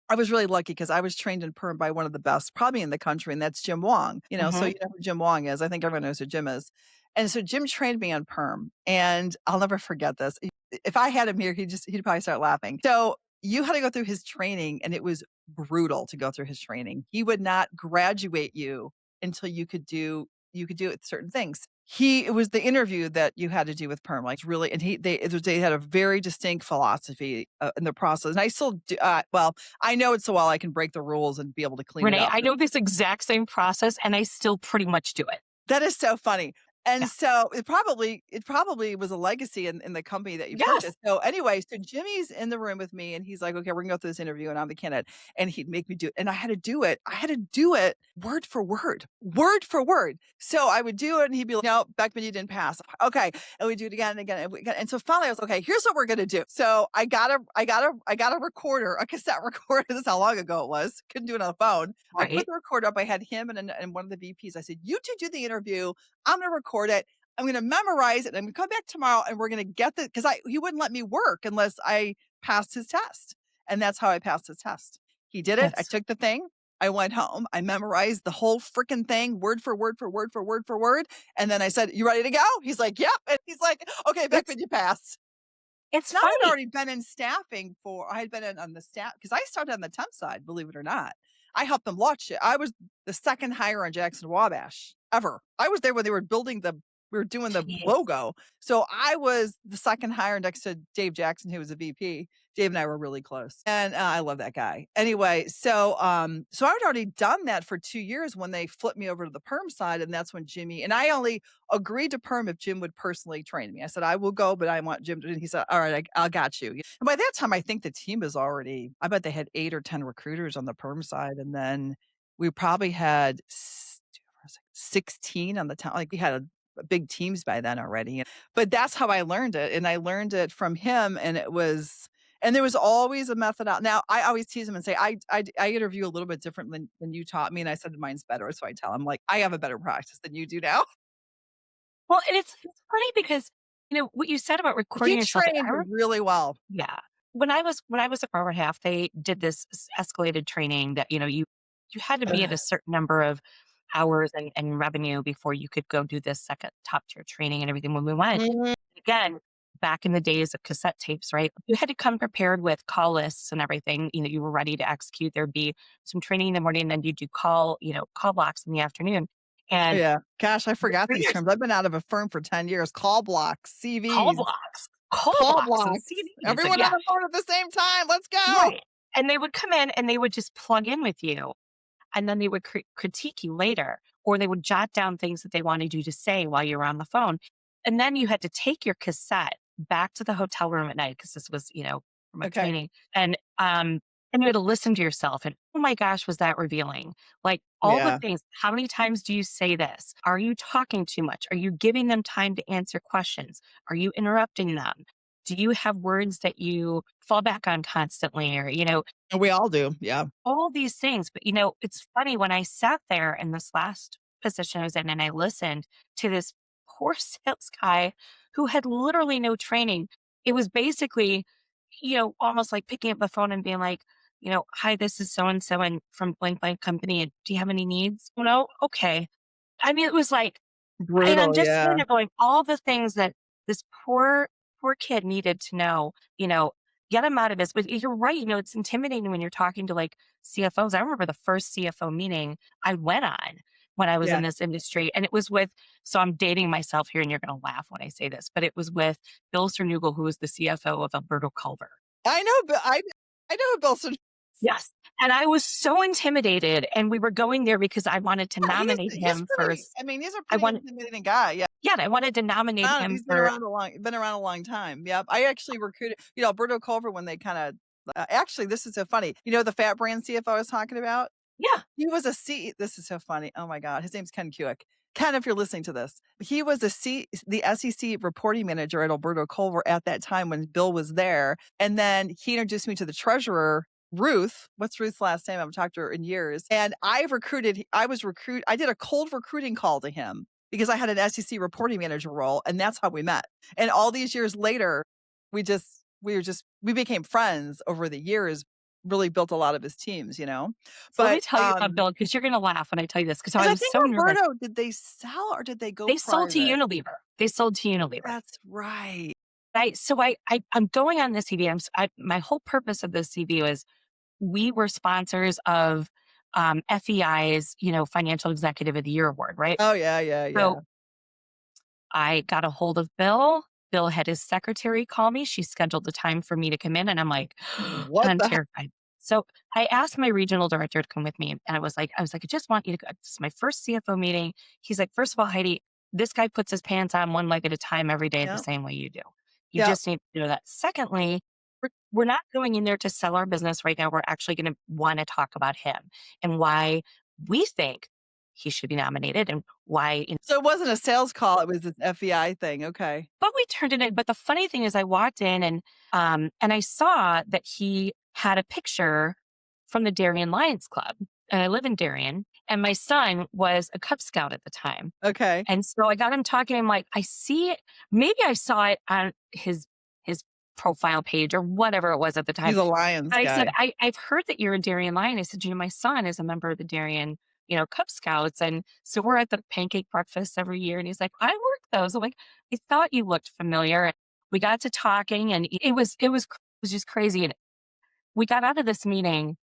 I was really lucky because I was trained in perm by one of the best probably in the country, and that's Jim Wong. So hmm you know who Jim Wong is. I think everyone knows who Jim is. And so Jim trained me on perm, and I'll never forget this. If I had him here, he'd probably start laughing. So you had to go through his training, and it was brutal to go through his training. He would not graduate you until you could do it certain things. It was the interview that you had to do with perm, like really, and they had a very distinct philosophy in the process. And I still do, well, I know it so well I can break the rules and be able to clean it Renee, up. I know this exact same process and I still pretty much do it. That is so funny. And Yeah. so it probably was a legacy in the company that you Yes. purchased. So anyway, so Jimmy's in the room with me and he's like, "Okay, we're gonna go through this interview," and I'm the candidate. And he'd make me do it. And I had to do it. I had to do it word for word, word for word. So I would do it and he'd be like, "No, Beckman, you didn't pass." Okay. And we do it again and again. And so finally I was okay, here's what we're gonna do. So I got a recorder, a cassette recorder. This is how long ago it was. Couldn't do it on the phone. I put Right. the recorder up. I had him and one of the VPs. I said, "You two do the interview. I'm going to record it. I'm going to memorize it. I'm going to come back tomorrow and we're going to get the," because he wouldn't let me work unless I passed his test. And that's how I passed his test. He did it. I That's took the thing. I went home. I memorized the whole freaking thing, word for word for word for word for word. And then I said, "You ready to go?" He's like, "Yep." And he's like, "Okay, it's Beckman, you passed." it's And I had funny. already been in staffing I had been in on the staff because I started on the temp side, believe it or not. I helped them launch it. I was the second hire on Jackson Wabash ever. I was there when they were building we were doing the Jeez. logo. So I was the second hire next to Dave Jackson, who was a VP. Dave and I were really close. And I love that guy. Anyway, so I'd already done that for 2 years when they flipped me over to the perm side. And that's when Jimmy and I only agreed to perm if Jim would personally train me. I said, "I will go, but I want Jim to," and he said, "All right, I got you." And by that time, I think the team is already, I bet they had 8 or 10 recruiters on the perm side. And then we probably had 16 on the town. Like we had big teams by then already. But that's how I learned it. And I learned it from him. And there was always a method out. Now I always tease him and say, I interview a little bit different than you taught me. And I said, mine's better. So I tell him like, I have a better practice than you do now. Well, and it's funny because, what you said about He recording yourself, trained really well. yeah. When I was a program half, they did this escalated training that, you had to be at a certain number of hours and revenue before you could go do this second top tier training and everything when we went. Mhm. Again, back in the days of cassette tapes, right? You had to come prepared with call lists and everything. You were ready to execute. There'd be some training in the morning, and then you do call blocks in the afternoon. And Yeah. Gosh, I forgot these recruiters, terms. I've been out of a firm for 10 years. Call blocks, call CVs, blocks, call call blocks and blocks. CDs. And Everyone on yeah, the phone at the same time. Let's go. right. And they would come in and they would just plug in with you, and then they would critique you later, or they would jot down things that they wanted you to say while you were on the phone. And then you had to take your cassette back to the hotel room at night because this was, for my Okay. training. And you had to listen to yourself. And oh my gosh, was that revealing? Like all the Yeah. things. How many times do you say this? Are you talking too much? Are you giving them time to answer questions? Are you interrupting them? Do you have words that you fall back on constantly? Or, And we all do. Yeah. all these things. But it's funny when I sat there in this last position I was in and I listened to this poor sales guy who had literally no training. It was basically, almost like picking up the phone and being like, "Hi, this is so and so and from blank blank company. And do you have any needs?" No, okay. I mean, it was like, and I'm Brutal. just sitting Yeah. there going, all the things that this poor kid needed to know, get him out of this. But you're right, it's intimidating when you're talking to like CFOs. I remember the first CFO meeting I went on when I was in Yeah. this industry, and it was with, so I'm dating myself here, and you're going to laugh when I say this, but it was with Bill Cernugal, who was the CFO of Alberto Culver. I know, but I know Bilson. Yes. And I was so intimidated, and we were going there because I wanted to Yeah, nominate he's him for, pretty, I mean, he's a I pretty wanted, intimidating guy. Yeah. yeah, I wanted to nominate him He's for, been around a long time. Yep. I actually recruited, Alberto Culver when they kind of, actually, this is so funny. The Fat Brand CFO I was talking about? yeah. He was a C This is so funny. Oh my god, his name's Ken Kuick. Ken, if you're listening to this, he was the SEC reporting manager at Alberto Culver at that time when Bill was there, and then he introduced me to the treasurer, Ruth. What's Ruth's last name? I haven't talked to her in years. And I did a cold recruiting call to him because I had an SEC reporting manager role, and that's how we met. And all these years later, we became friends over the years, really built a lot of his teams. So let me But, tell you about Bill, because you're going to laugh when I tell you this, because I because I was think so nervous. Roberto, did they sell or did they go They sold to private? Unilever. They sold to Unilever. That's right. I'm going on this CV. My whole purpose of this CV was we were sponsors of FEI's, Financial Executive of the Year award, right? Oh, yeah, yeah, So yeah. I got a hold of Bill. Bill had his secretary call me. She scheduled the time for me to come in, and I'm like, and What I'm the heck? terrified. So I asked my regional director to come with me. And I just want you to go. This is my first CFO meeting. He's like, first of all, Heidi, this guy puts his pants on one leg at a time every day the Yeah. same way you do. You Yeah. just need to know that. Secondly, we're not going in there to sell our business right now. We're actually going to want to talk about him and why we think he should be nominated and why, So it wasn't a sales call, it was an FEI thing, okay. but we turned it in. But the funny thing is I walked in and I saw that he had a picture from the Darien Lions Club. And I live in Darien. And my son was a Cub Scout at the time. Okay. And so I got him talking. I'm like, I see it. Maybe I saw it on his profile page or whatever it was at the time. He's a Lions But I said, guy. I've heard that you're a Darien Lion. I said, my son is a member of the Darien, Cub Scouts. And so we're at the pancake breakfast every year. And he's like, I work those. I'm like, I thought you looked familiar. And we got to talking and it was just crazy. And we got out of this meeting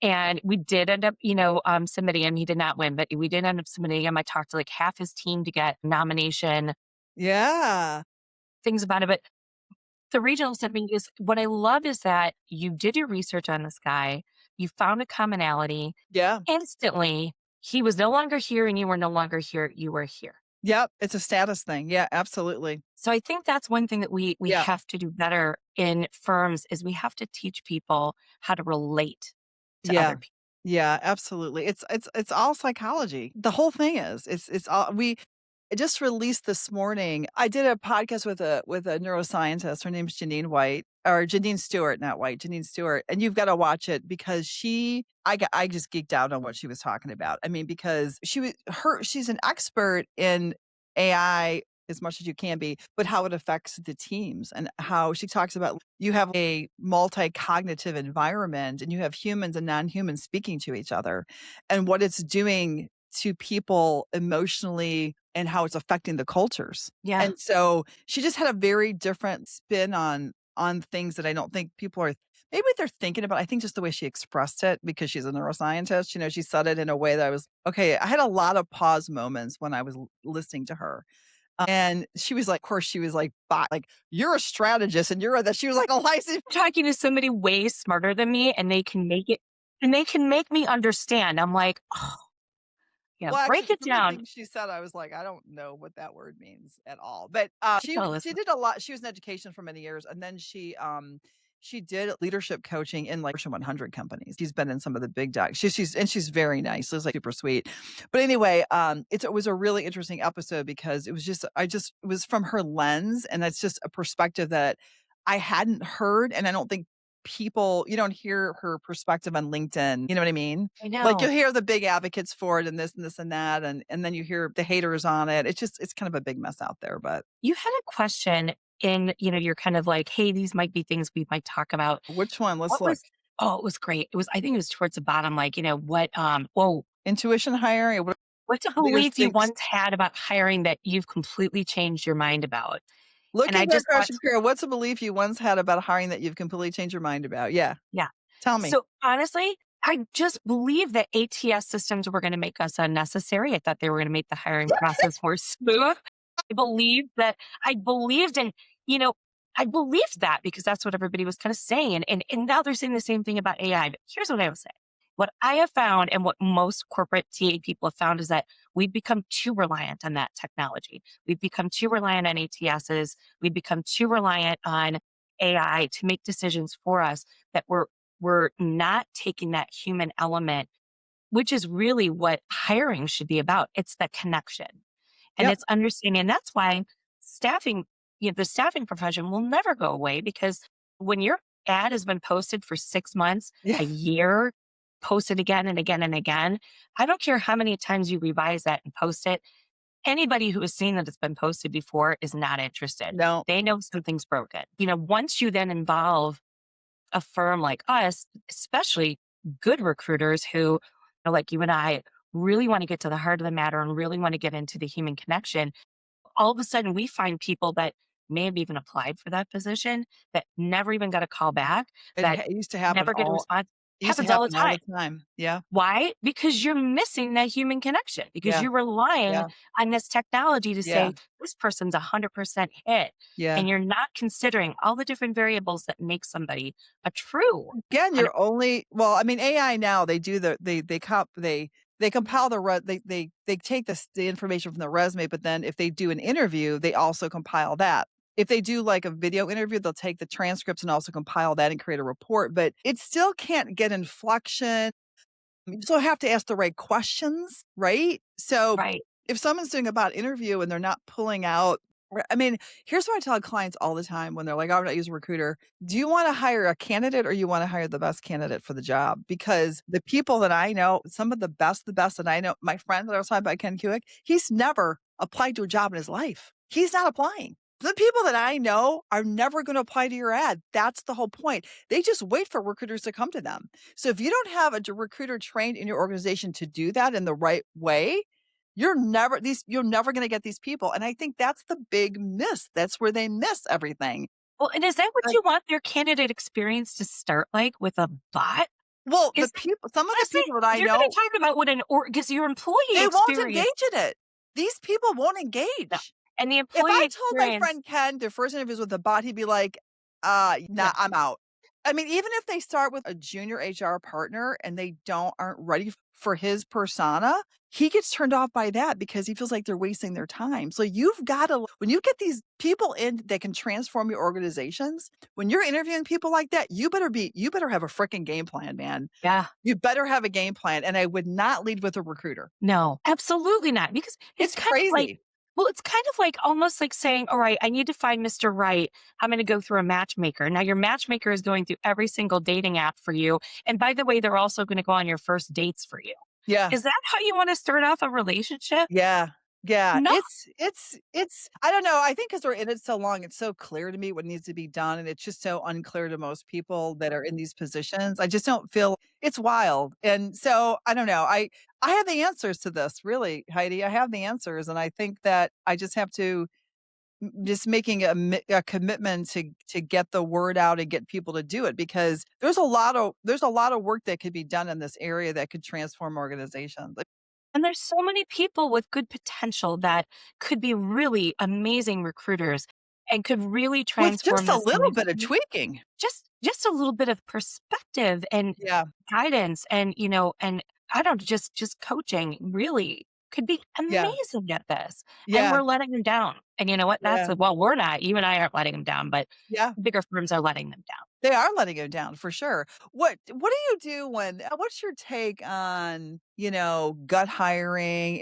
and we did end up, submitting him. He did not win, but we did end up submitting him. I talked to like half his team to get nomination, Yeah. things about it. But the regional said to me is what I love is that you did your research on this guy. You found a commonality Yeah. instantly. He was no longer here and you were no longer here. You were here. Yep, it's a status thing. Yeah, absolutely. So I think that's one thing that we Yeah. have to do better in firms is we have to teach people how to relate to Yeah. other people. Yeah, absolutely. It's all psychology. The whole thing is. It's all we just released this morning. I did a podcast with a neuroscientist. Her name's Janine Stewart, not White, Janine Stewart. And you've got to watch it because I just geeked out on what she was talking about. I mean, because she's an expert in AI as much as you can be, but how it affects the teams and how she talks about you have a multi-cognitive environment and you have humans and non-humans speaking to each other and what it's doing to people emotionally and how it's affecting the cultures. Yeah. And so she just had a very different spin on things that I don't think people are maybe they're thinking about. I think just the way she expressed it because she's a neuroscientist, she said it in a way that I was okay. I had a lot of pause moments when I was listening to her. And she was like, of course, she was like, like, you're a strategist and you're that. She was like a licensed. Talking to somebody way smarter than me and they can make me understand. I'm like, oh, yeah, Well, break actually, it some of the down. things she said, I was like, I don't know what that word means at all. But Oh, she listen, did a lot. She was in education for many years, and then she did leadership coaching in like Fortune 100 companies. She's been in some of the big dogs. She's very nice. She's like super sweet. But anyway, it was a really interesting episode because it was from her lens, and it's just a perspective that I hadn't heard, and I don't think you don't hear her perspective on LinkedIn. You know what I mean? I Like, you'll know. hear the big advocates for it and this and that, and then you hear the haters on it. It's kind of a big mess out there, but You had a question in, you're kind of like, hey, these might be things we might talk about. which one? Let's What look. was Oh, it was great. I think it was towards the bottom, like, whoa, Intuition hiring, what what's a leaders belief you think once had about hiring that you've completely changed your mind about? look And I at that just thought, question, Kara. What's a belief you once had about hiring that you've completely changed your mind about? Yeah, yeah. tell me. So honestly, I just believe that ATS systems were going to make us unnecessary. I thought they were going to make the hiring process more smooth. I believed that I believed in, you know, I believed that because that's what everybody was kind of saying. And now they're saying the same thing about AI. But here's what I will say. What I have found and what most corporate TA people have found is that we've become too reliant on that technology. We've become too reliant on ATSs. We've become too reliant on AI to make decisions for us that we're not taking that human element, which is really what hiring should be about. It's the connection and Yep. it's understanding. And that's why staffing, the staffing profession will never go away because when your ad has been posted for 6 months, Yeah. a year, posted again and again and again, I don't care how many times you revise that and post it. Anybody who has seen that it's been posted before is not interested. No. They know something's broken. Once you then involve a firm like us, especially good recruiters who are like you and I really want to get to the heart of the matter and really want to get into the human connection, all of a sudden we find people that may have even applied for that position that never even got a call back, that It used to happen never get a all response. Used to Happens all the happen all time. the time. Yeah, Why? Because you're missing that human connection, because yeah, you're relying yeah, on this technology to yeah, say, this person's 100% hit. yeah. And you're not considering all the different variables that make somebody a true. Again, un- you're only well, I mean, AI now, they do they compile they take the information from the resume, but then if they do an interview, they also compile that. If they do, like, a video interview, they'll take the transcripts and also compile that and create a report, but it still can't get inflection. You still have to ask the right questions, right? So, right. if someone's doing a bad interview and they're not pulling out I mean, here's what I tell clients all the time when they're like, "Oh, I'm not using a recruiter." Do you wanna hire a candidate or you wanna hire the best candidate for the job? Because the people that I know, some of the best that I know, my friend that I was talking about, Ken Kuick, he's never applied to a job in his life. He's not applying. The people that I know are never gonna apply to your ad. That's the whole point. They just wait for recruiters to come to them. So if you don't have a recruiter trained in your organization to do that in the right way, you're never gonna get these people, and I think that's the big miss. That's where they miss everything. Well, and is that what Like, you want your candidate experience to start like, with a bot? well, Is that some of the honestly, people that I you're going know, to talk about what an or because your employee they won't experience. engage in it. These people won't No. engage. And the If employee I told my experience. friend Ken their first interviews with a bot, he'd be like, nah, Yeah. I'm out." I mean, even if they start with a junior HR partner and they aren't ready for his persona, he gets turned off by that because he feels like they're wasting their time. So you've gotta when you get these people in that can transform your organizations, when you're interviewing people like that, you better have a freaking game plan, man. Yeah. You better have a game plan, and I would not lead with a recruiter. No, absolutely not. Because it's It's kind of like, crazy. well, it's kind of like almost like saying, all right, I need to find Mr. Right. I'm going to go through a matchmaker. Now, your matchmaker is going through every single dating app for you. And by the way, they're also going to go on your first dates for you. Yeah. Is that how you want to start off a relationship? Yeah. Yeah. No. It's I don't know, I think because 'cause we're in it so long, it's so clear to me what needs to be done, and it's just so unclear to most people that are in these positions. I just don't feel it's wild, and so, I don't know, I have the answers to this, really, Heidi, I have the answers, and I think that I just have to just making a commitment to get the word out and get people to do it because there's a lot of work that could be done in this area that could transform organizations. And there's so many people with good potential that could be really amazing recruiters and could really With just transform a this little bit of industry. tweaking. Just a little bit of perspective and Yeah, guidance and, and I don't know, just coaching really could be yeah, amazing at this. And yeah, we're letting them down. And you know what? yeah, Well, we're not. You and I aren't letting them down, but yeah. bigger firms are letting them down. They are letting it down for sure. What do you do when what's your take on, gut hiring,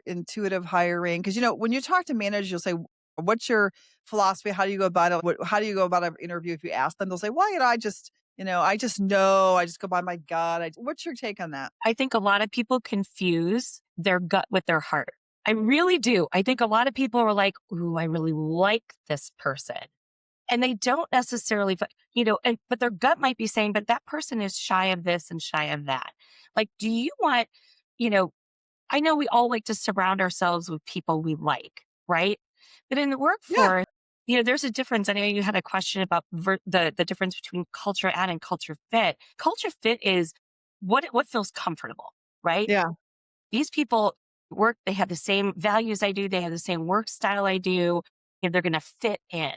intuitive hiring? Because when you talk to managers, you'll say, "What's your philosophy? How do you go about it? How do you go about an interview?" If you ask them, they'll say, "Well, I just know. I just go by my gut." What's your take on that? I think a lot of people confuse their gut with their heart. I really do. I think a lot of people are like, ooh, I really like this person. And they don't necessarily, but their gut might be saying, but that person is shy of this and shy of that. Like, do you want, you know, I know we all like to surround ourselves with people we like, right? But in the Yeah, workforce, there's a difference. I know you had a question about the difference between culture add and culture fit. Culture fit is what feels comfortable, right? yeah, These people work, they have the same values I do, they have the same work style I do, and they're going to fit in.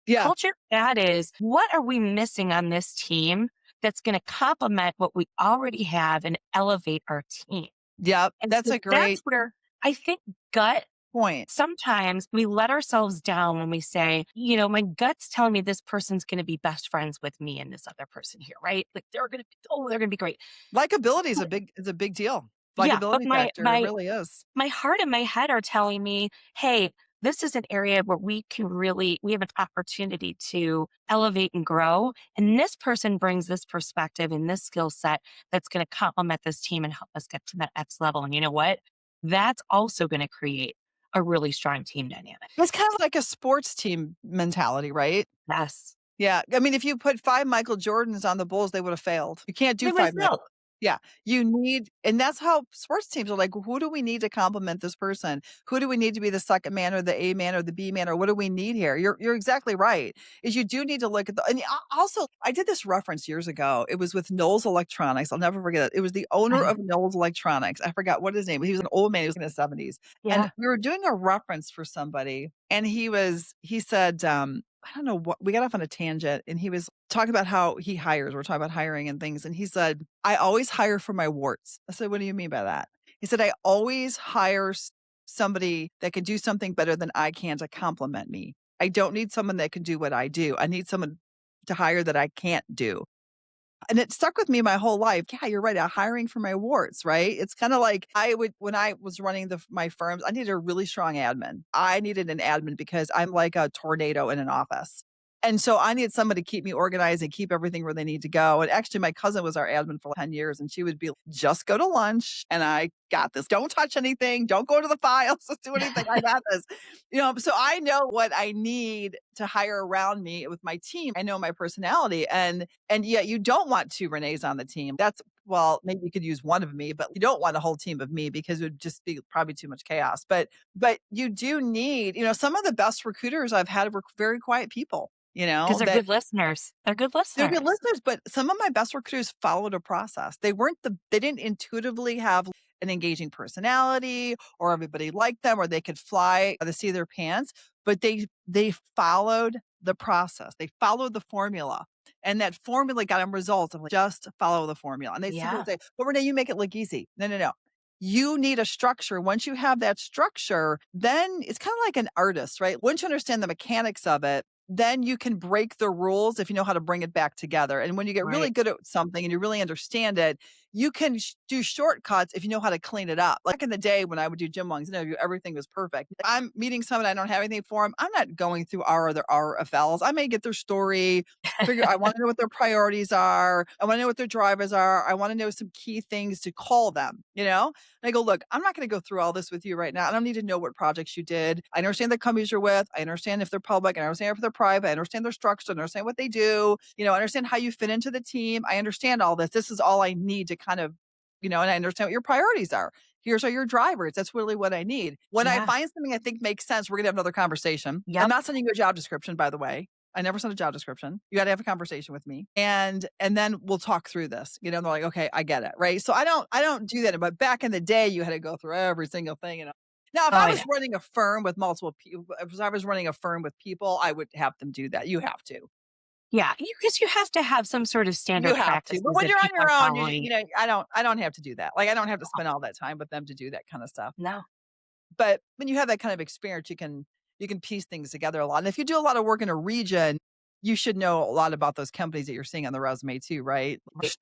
yeah, Culture add is what are we missing on this team that's going to complement what we already have and elevate our team? yeah. And That's so a that's great where I think gut, point. sometimes we let ourselves down when we say, my gut's telling me this person's going to be best friends with me and this other person here, right? Like they're going to be great. Likability But is a big deal. yeah, but Likability my, factor, it my, really is. my heart and my head are telling me, hey, this is an area where we have an opportunity to elevate and grow. And this person brings this perspective and this skill set that's going to complement this team and help us get to that next level. And you know what? That's also going to create a really strong team dynamic. It's kind of like a sports team mentality, right? Yes. Yeah, I mean, if you put 5 Michael Jordans on the Bulls, they would have failed. You can't do They would 5 Michael fail. Yeah, you need and that's how sports teams are like, "Who do we need to complement this person? Who do we need to be the second man or the A man or the B man, or what do we need here?" You're exactly right, is you do need to look at the and also, I did this reference years ago. It was with Knowles Electronics, I'll never forget it. It was the owner of Knowles Electronics. I forgot what his name was. He was an old man, he was in his 70s, and Yeah. we were doing a reference for somebody, and he said, I don't know what we got off on a tangent, and he was talking about how he hires. We're talking about hiring and things, and he said, "I always hire for my warts." I said, "What do you mean by that?" He said, "I always hire somebody that can do something better than I can to complement me. I don't need someone that can do what I do. I need someone to hire that I can't do." And it stuck with me my whole life. Yeah, you're right. Hiring for my warts, right? It's kind of like I would when I was running my firms, I needed a really strong admin. I needed an admin because I'm like a tornado in an office. And so I needed somebody to keep me organized and keep everything where they need to go. And actually, my cousin was our admin for 10 years, and she would be just go to lunch and I got this. Don't touch anything. Don't go to the files. Just do anything. I got this. So I know what I need to hire around me with my team. I know my personality. And yet you don't want 2 Renees on the team. Well, maybe you could use one of me, but you don't want a whole team of me because it would just be probably too much chaos. But you do need, some of the best recruiters I've had were very quiet people, Because they're that good listeners. They're good they're good listeners. listeners, but some of my best recruiters followed a process. They didn't intuitively have an engaging personality or everybody liked them or they could fly by the seat of their pants, but they followed the process. They followed the formula. And that formula got them results. I'm like, just follow the formula. And some people Yeah. say, "But Renee, you make it look easy." No, no, no. You need a structure. Once you have that structure, then it's kind of like an artist, right? Once you understand the mechanics of it, then you can break the rules if you know how to bring it back together. And when you get really Right. good at something and you really understand it, you can do shortcuts if you know how to clean it up. Like in the day when I would do Jim Wong's interview, everything was perfect. If I'm meeting someone, I don't have anything for them. I'm not going through our other RFLs. I may get their story, I want to know what their priorities are. I want to know what their drivers are. I want to know some key things to call them. And I go, "Look, I'm not going to go through all this with you right now. I don't need to know what projects you did. I understand the companies you're with. I understand if they're public. I understand if they're private. I understand their structure. I understand what they do. I understand how you fit into the team. I understand all this. This is all I need to kind of, and I understand what your priorities are. Here's are your drivers. That's really what I need. When I Yeah. find something I think makes sense, we're going to have another conversation. I'm Yep. not sending you a job description, by the way. I never sent a job description. You got to have a conversation with me. And then we'll talk through this. And they're like, "Okay, I get it." Right. So I don't do that. But back in the day, you had to go through every single thing. Now, if I Oh, was yeah. running a firm with multiple people, if I was running a firm with people, I would have them do that. You have to. Yeah. Because you have to have some sort of You standard have to. But practices when that you're on people your are own, following. I don't have to do that. Like I don't have to Oh, spend all that time with them to do that kind of stuff. no. But when you have that kind of experience, you can piece things together a lot. And if you do a lot of work in a region, you should know a lot about those companies that you're seeing on the resume too, right? Right.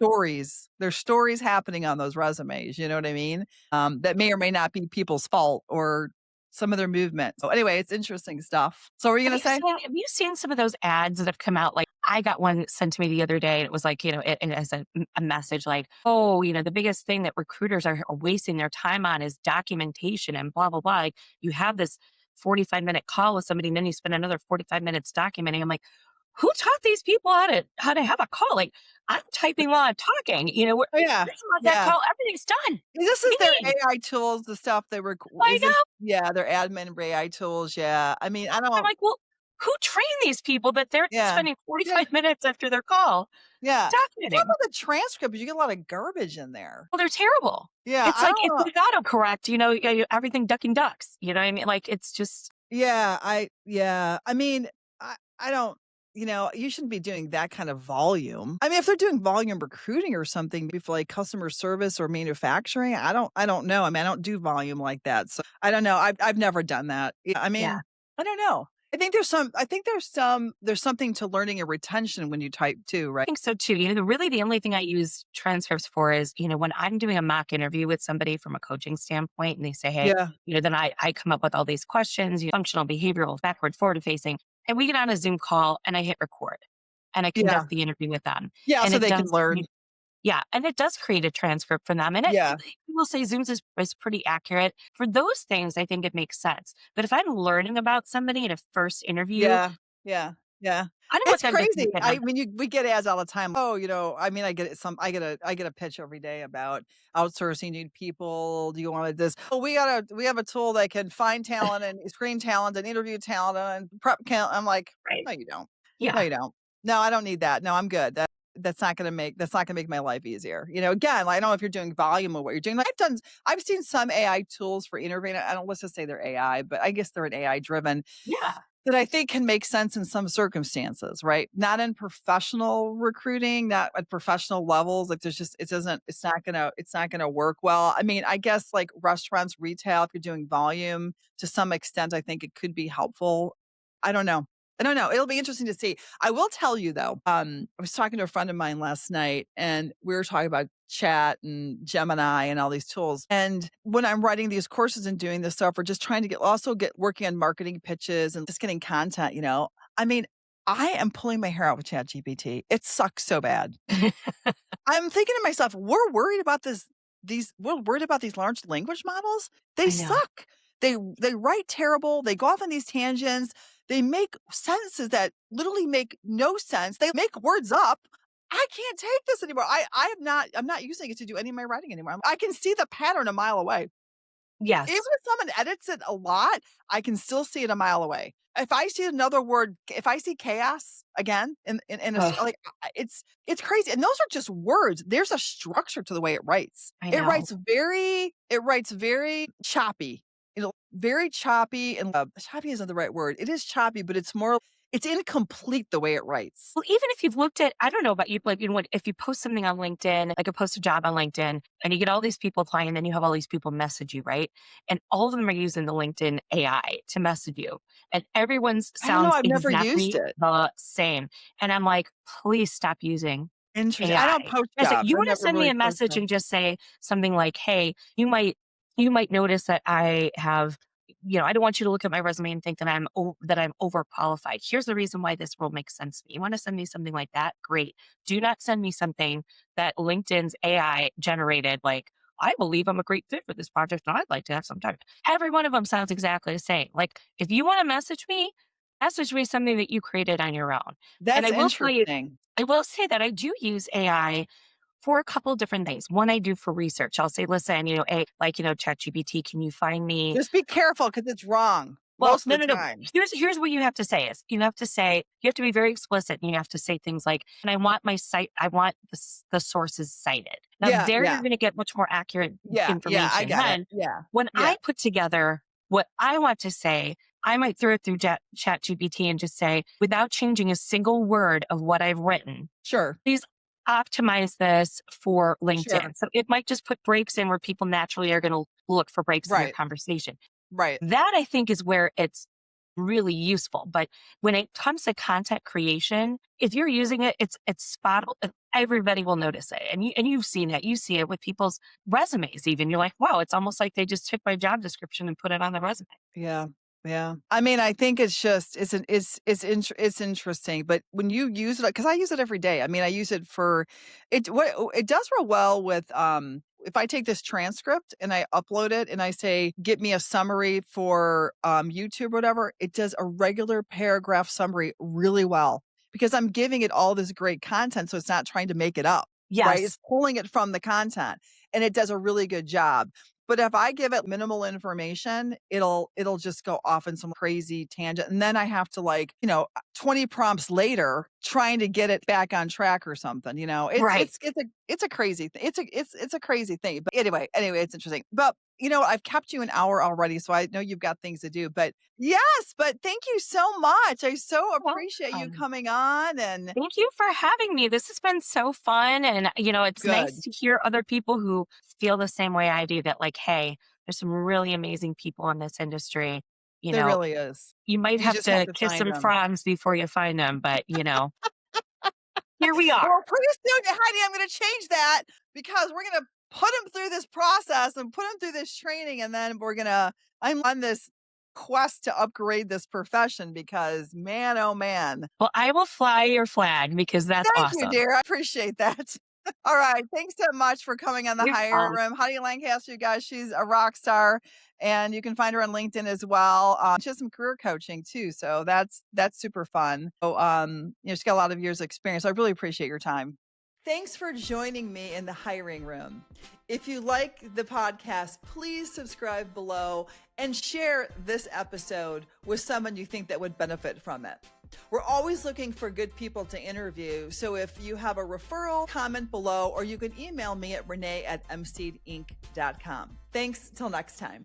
There's stories happening on those resumes. You know what I mean? That may or may not be people's fault or some of their movement. So anyway, it's interesting stuff. So what are you Have gonna you say? seen have you seen some of those ads that have come out? Like, I got one sent to me the other day, and it was like, it as a message like, "Oh, the biggest thing that recruiters are wasting their time on is documentation and blah, blah, blah." Like, you have this 45-minute call with somebody, and then you spend another 45 minutes documenting. I'm like, "Who taught these people how to have a call?" Like, I'm typing while I'm talking, where Oh yeah, this is that yeah. call, everything's done. This What is do their you mean? AI tools, the stuff they were I is it know. yeah, their admin AI tools, yeah. I mean, I I'm don't like, "Well, who trained these people that they're yeah. spending Yeah, 45 minutes after their call yeah. The problem documenting?" with the transcript is you get a lot of garbage in there. Well, they're terrible. Yeah, It's I like don't it's know. like autocorrect, everything ducking ducks, you know what I mean? Like, it's just Yeah, I mean, I don't you shouldn't be doing that kind of volume. I mean, if they're doing volume recruiting or something, maybe for like customer service or manufacturing, I don't know. I mean, I don't do volume like that. So I don't know. I've never done that. Yeah, I yeah, mean, I don't know. I think there's something to learning and retention when you type too, I right? think so too. Really the only thing I use transcripts for is, when I'm doing a mock interview with somebody from a coaching standpoint and they say, "Hey," Yeah. then I come up with all these questions, functional, behavioral, backward, forward facing, and we get on a Zoom call and I hit record and I Yeah. conduct the interview with them. Yeah, And so it they can does learn. Yeah, and it does create a transcript for them, and Yeah. I will say Zooms is pretty accurate. For those things, I think it makes sense, but if I'm learning about somebody in a first interview, Yeah. Yeah. Yeah. I don't want It's them to think crazy. that I I'm mean, we get ads all the time. Oh, I mean, I get a pitch every day about outsourcing need people. Do you want this? Oh, we have a tool that can find talent and screen talent and interview talent and prep talent. I'm like, right. no, you don't. No, Yeah. you don't. No, I don't need that. No, I'm good. That's not gonna make my life easier. Again, I don't know if you're doing volume or what you're doing. Like I've seen some AI tools for interviewing. I don't let's just say they're AI, but I guess they're an AI driven Yeah. that I think can make sense in some circumstances, right? Not in professional recruiting, not at professional levels. Like there's just it's not gonna work well. I mean, I guess like restaurants, retail, if you're doing volume to some extent, I think it could be helpful. I don't know. I don't know. It'll be interesting to see. I will tell you though, I was talking to a friend of mine last night and we were talking about chat and Gemini and all these tools. And when I'm writing these courses and doing this stuff, or just trying to get working on marketing pitches and just getting content. I mean, I am pulling my hair out with Chat GPT. It sucks so bad. I'm thinking to myself, we're worried about these large language models. They I know. suck. They write terrible. They go off on these tangents. They make sentences that literally make no sense. They make words up. I can't take this anymore. I'm not using it to do any of my writing anymore. I can see the pattern a mile away. Even Yes. if someone edits it a lot, I can still see it a mile away. If I see another word, if I see chaos again in Ugh, like it's crazy. And those are just words. There's a structure to the way it writes. I It know. writes very choppy. Very choppy and choppy isn't the right word. It is choppy, but it's incomplete the way it writes. Well, even if you've looked at, I don't know about you, like, if you post something on LinkedIn, like, post a job on LinkedIn and you get all these people applying, and then you have all these people message you, right? And all of them are using the LinkedIn AI to message you. And everyone's I don't know. sounds I've never used exactly it. the same. And I'm like, please stop using Interesting. I don't AI. post I said, jobs. you I've want to never send me really a message posted. and just say something like, hey, you might notice that I have, I don't want you to look at my resume and think that I'm overqualified. Here's the reason why this role makes sense to me. You want to send me something like that? Great. Do not send me something that LinkedIn's AI generated, like, I believe I'm a great fit for this project and I'd like to have some time. Every one of them sounds exactly the same. Like, if you want to message me something that you created on your own. And That's I will tell you, interesting. I will say that I do use AI for a couple different things. One, I do for research. I'll say, listen, ChatGPT, can you find me? Just be careful because it's wrong Well, most no, of no, the no. time. Here's what you have to say is you have to be very explicit and you have to say things like, and I want the sources cited. Now Yeah, there you're yeah, going to get much more accurate yeah, I information. get it. Then Yeah, when yeah, I put together what I want to say, I might throw it through chat GPT and just say, without changing a single word of what I've written, sure, please optimize this for sure. LinkedIn. So it might just put breaks in where people naturally are going to look for breaks in their Right, conversation. right. That I think is where it's really useful. But when it comes to content creation, if you're using it, it's spot on. Everybody will notice it. And you've seen it. You see it with people's resumes even. You're like, wow, it's almost like they just took my job description and put it on the resume. Yeah, yeah. I mean, I think it's just it's interesting, but when you use it, because I use it every day. I mean, I use it for it does real well with if I take this transcript and I upload it and I say, get me a summary for YouTube or whatever, it does a regular paragraph summary really well because I'm giving it all this great content. So it's not trying to make it up, right? Yes. It's pulling it from the content and it does a really good job. But if I give it minimal information, it'll just go off in some crazy tangent, and then I have to 20 prompts later trying to get it back on track or something. Right. It's a crazy thing. It's a crazy thing. But anyway, it's interesting. But I've kept you an hour already, so I know you've got things to do. But yes, but thank you so much. I so appreciate you Welcome. coming on and Thank you for having me. This has been so fun. And, it's nice good. to hear other people who feel the same way I do that, like, hey, there's some really amazing people in this industry. You There know, really is. you might You have just have to to kiss find some them. frogs before you find them, but, here we are. Well, pretty soon, Heidi, I'm gonna change that because we're gonna put him through this process and put him through this training, and then I'm on this quest to upgrade this profession because man, oh man. Well, I will fly your flag because that's Thank you, awesome. dear. I appreciate that. All right. Thanks so much for coming on the You're Hire fun. Room. Heidi Lancaster, you guys, she's a rock star, and you can find her on LinkedIn as well. She has some career coaching too, so that's super fun. So, she's got a lot of years of experience. I really appreciate your time. Thanks for joining me in the hiring room. If you like the podcast, please subscribe below and share this episode with someone you think that would benefit from it. We're always looking for good people to interview. So if you have a referral, comment below, or you can email me at renee@mseedinc.com. Thanks. Till next time.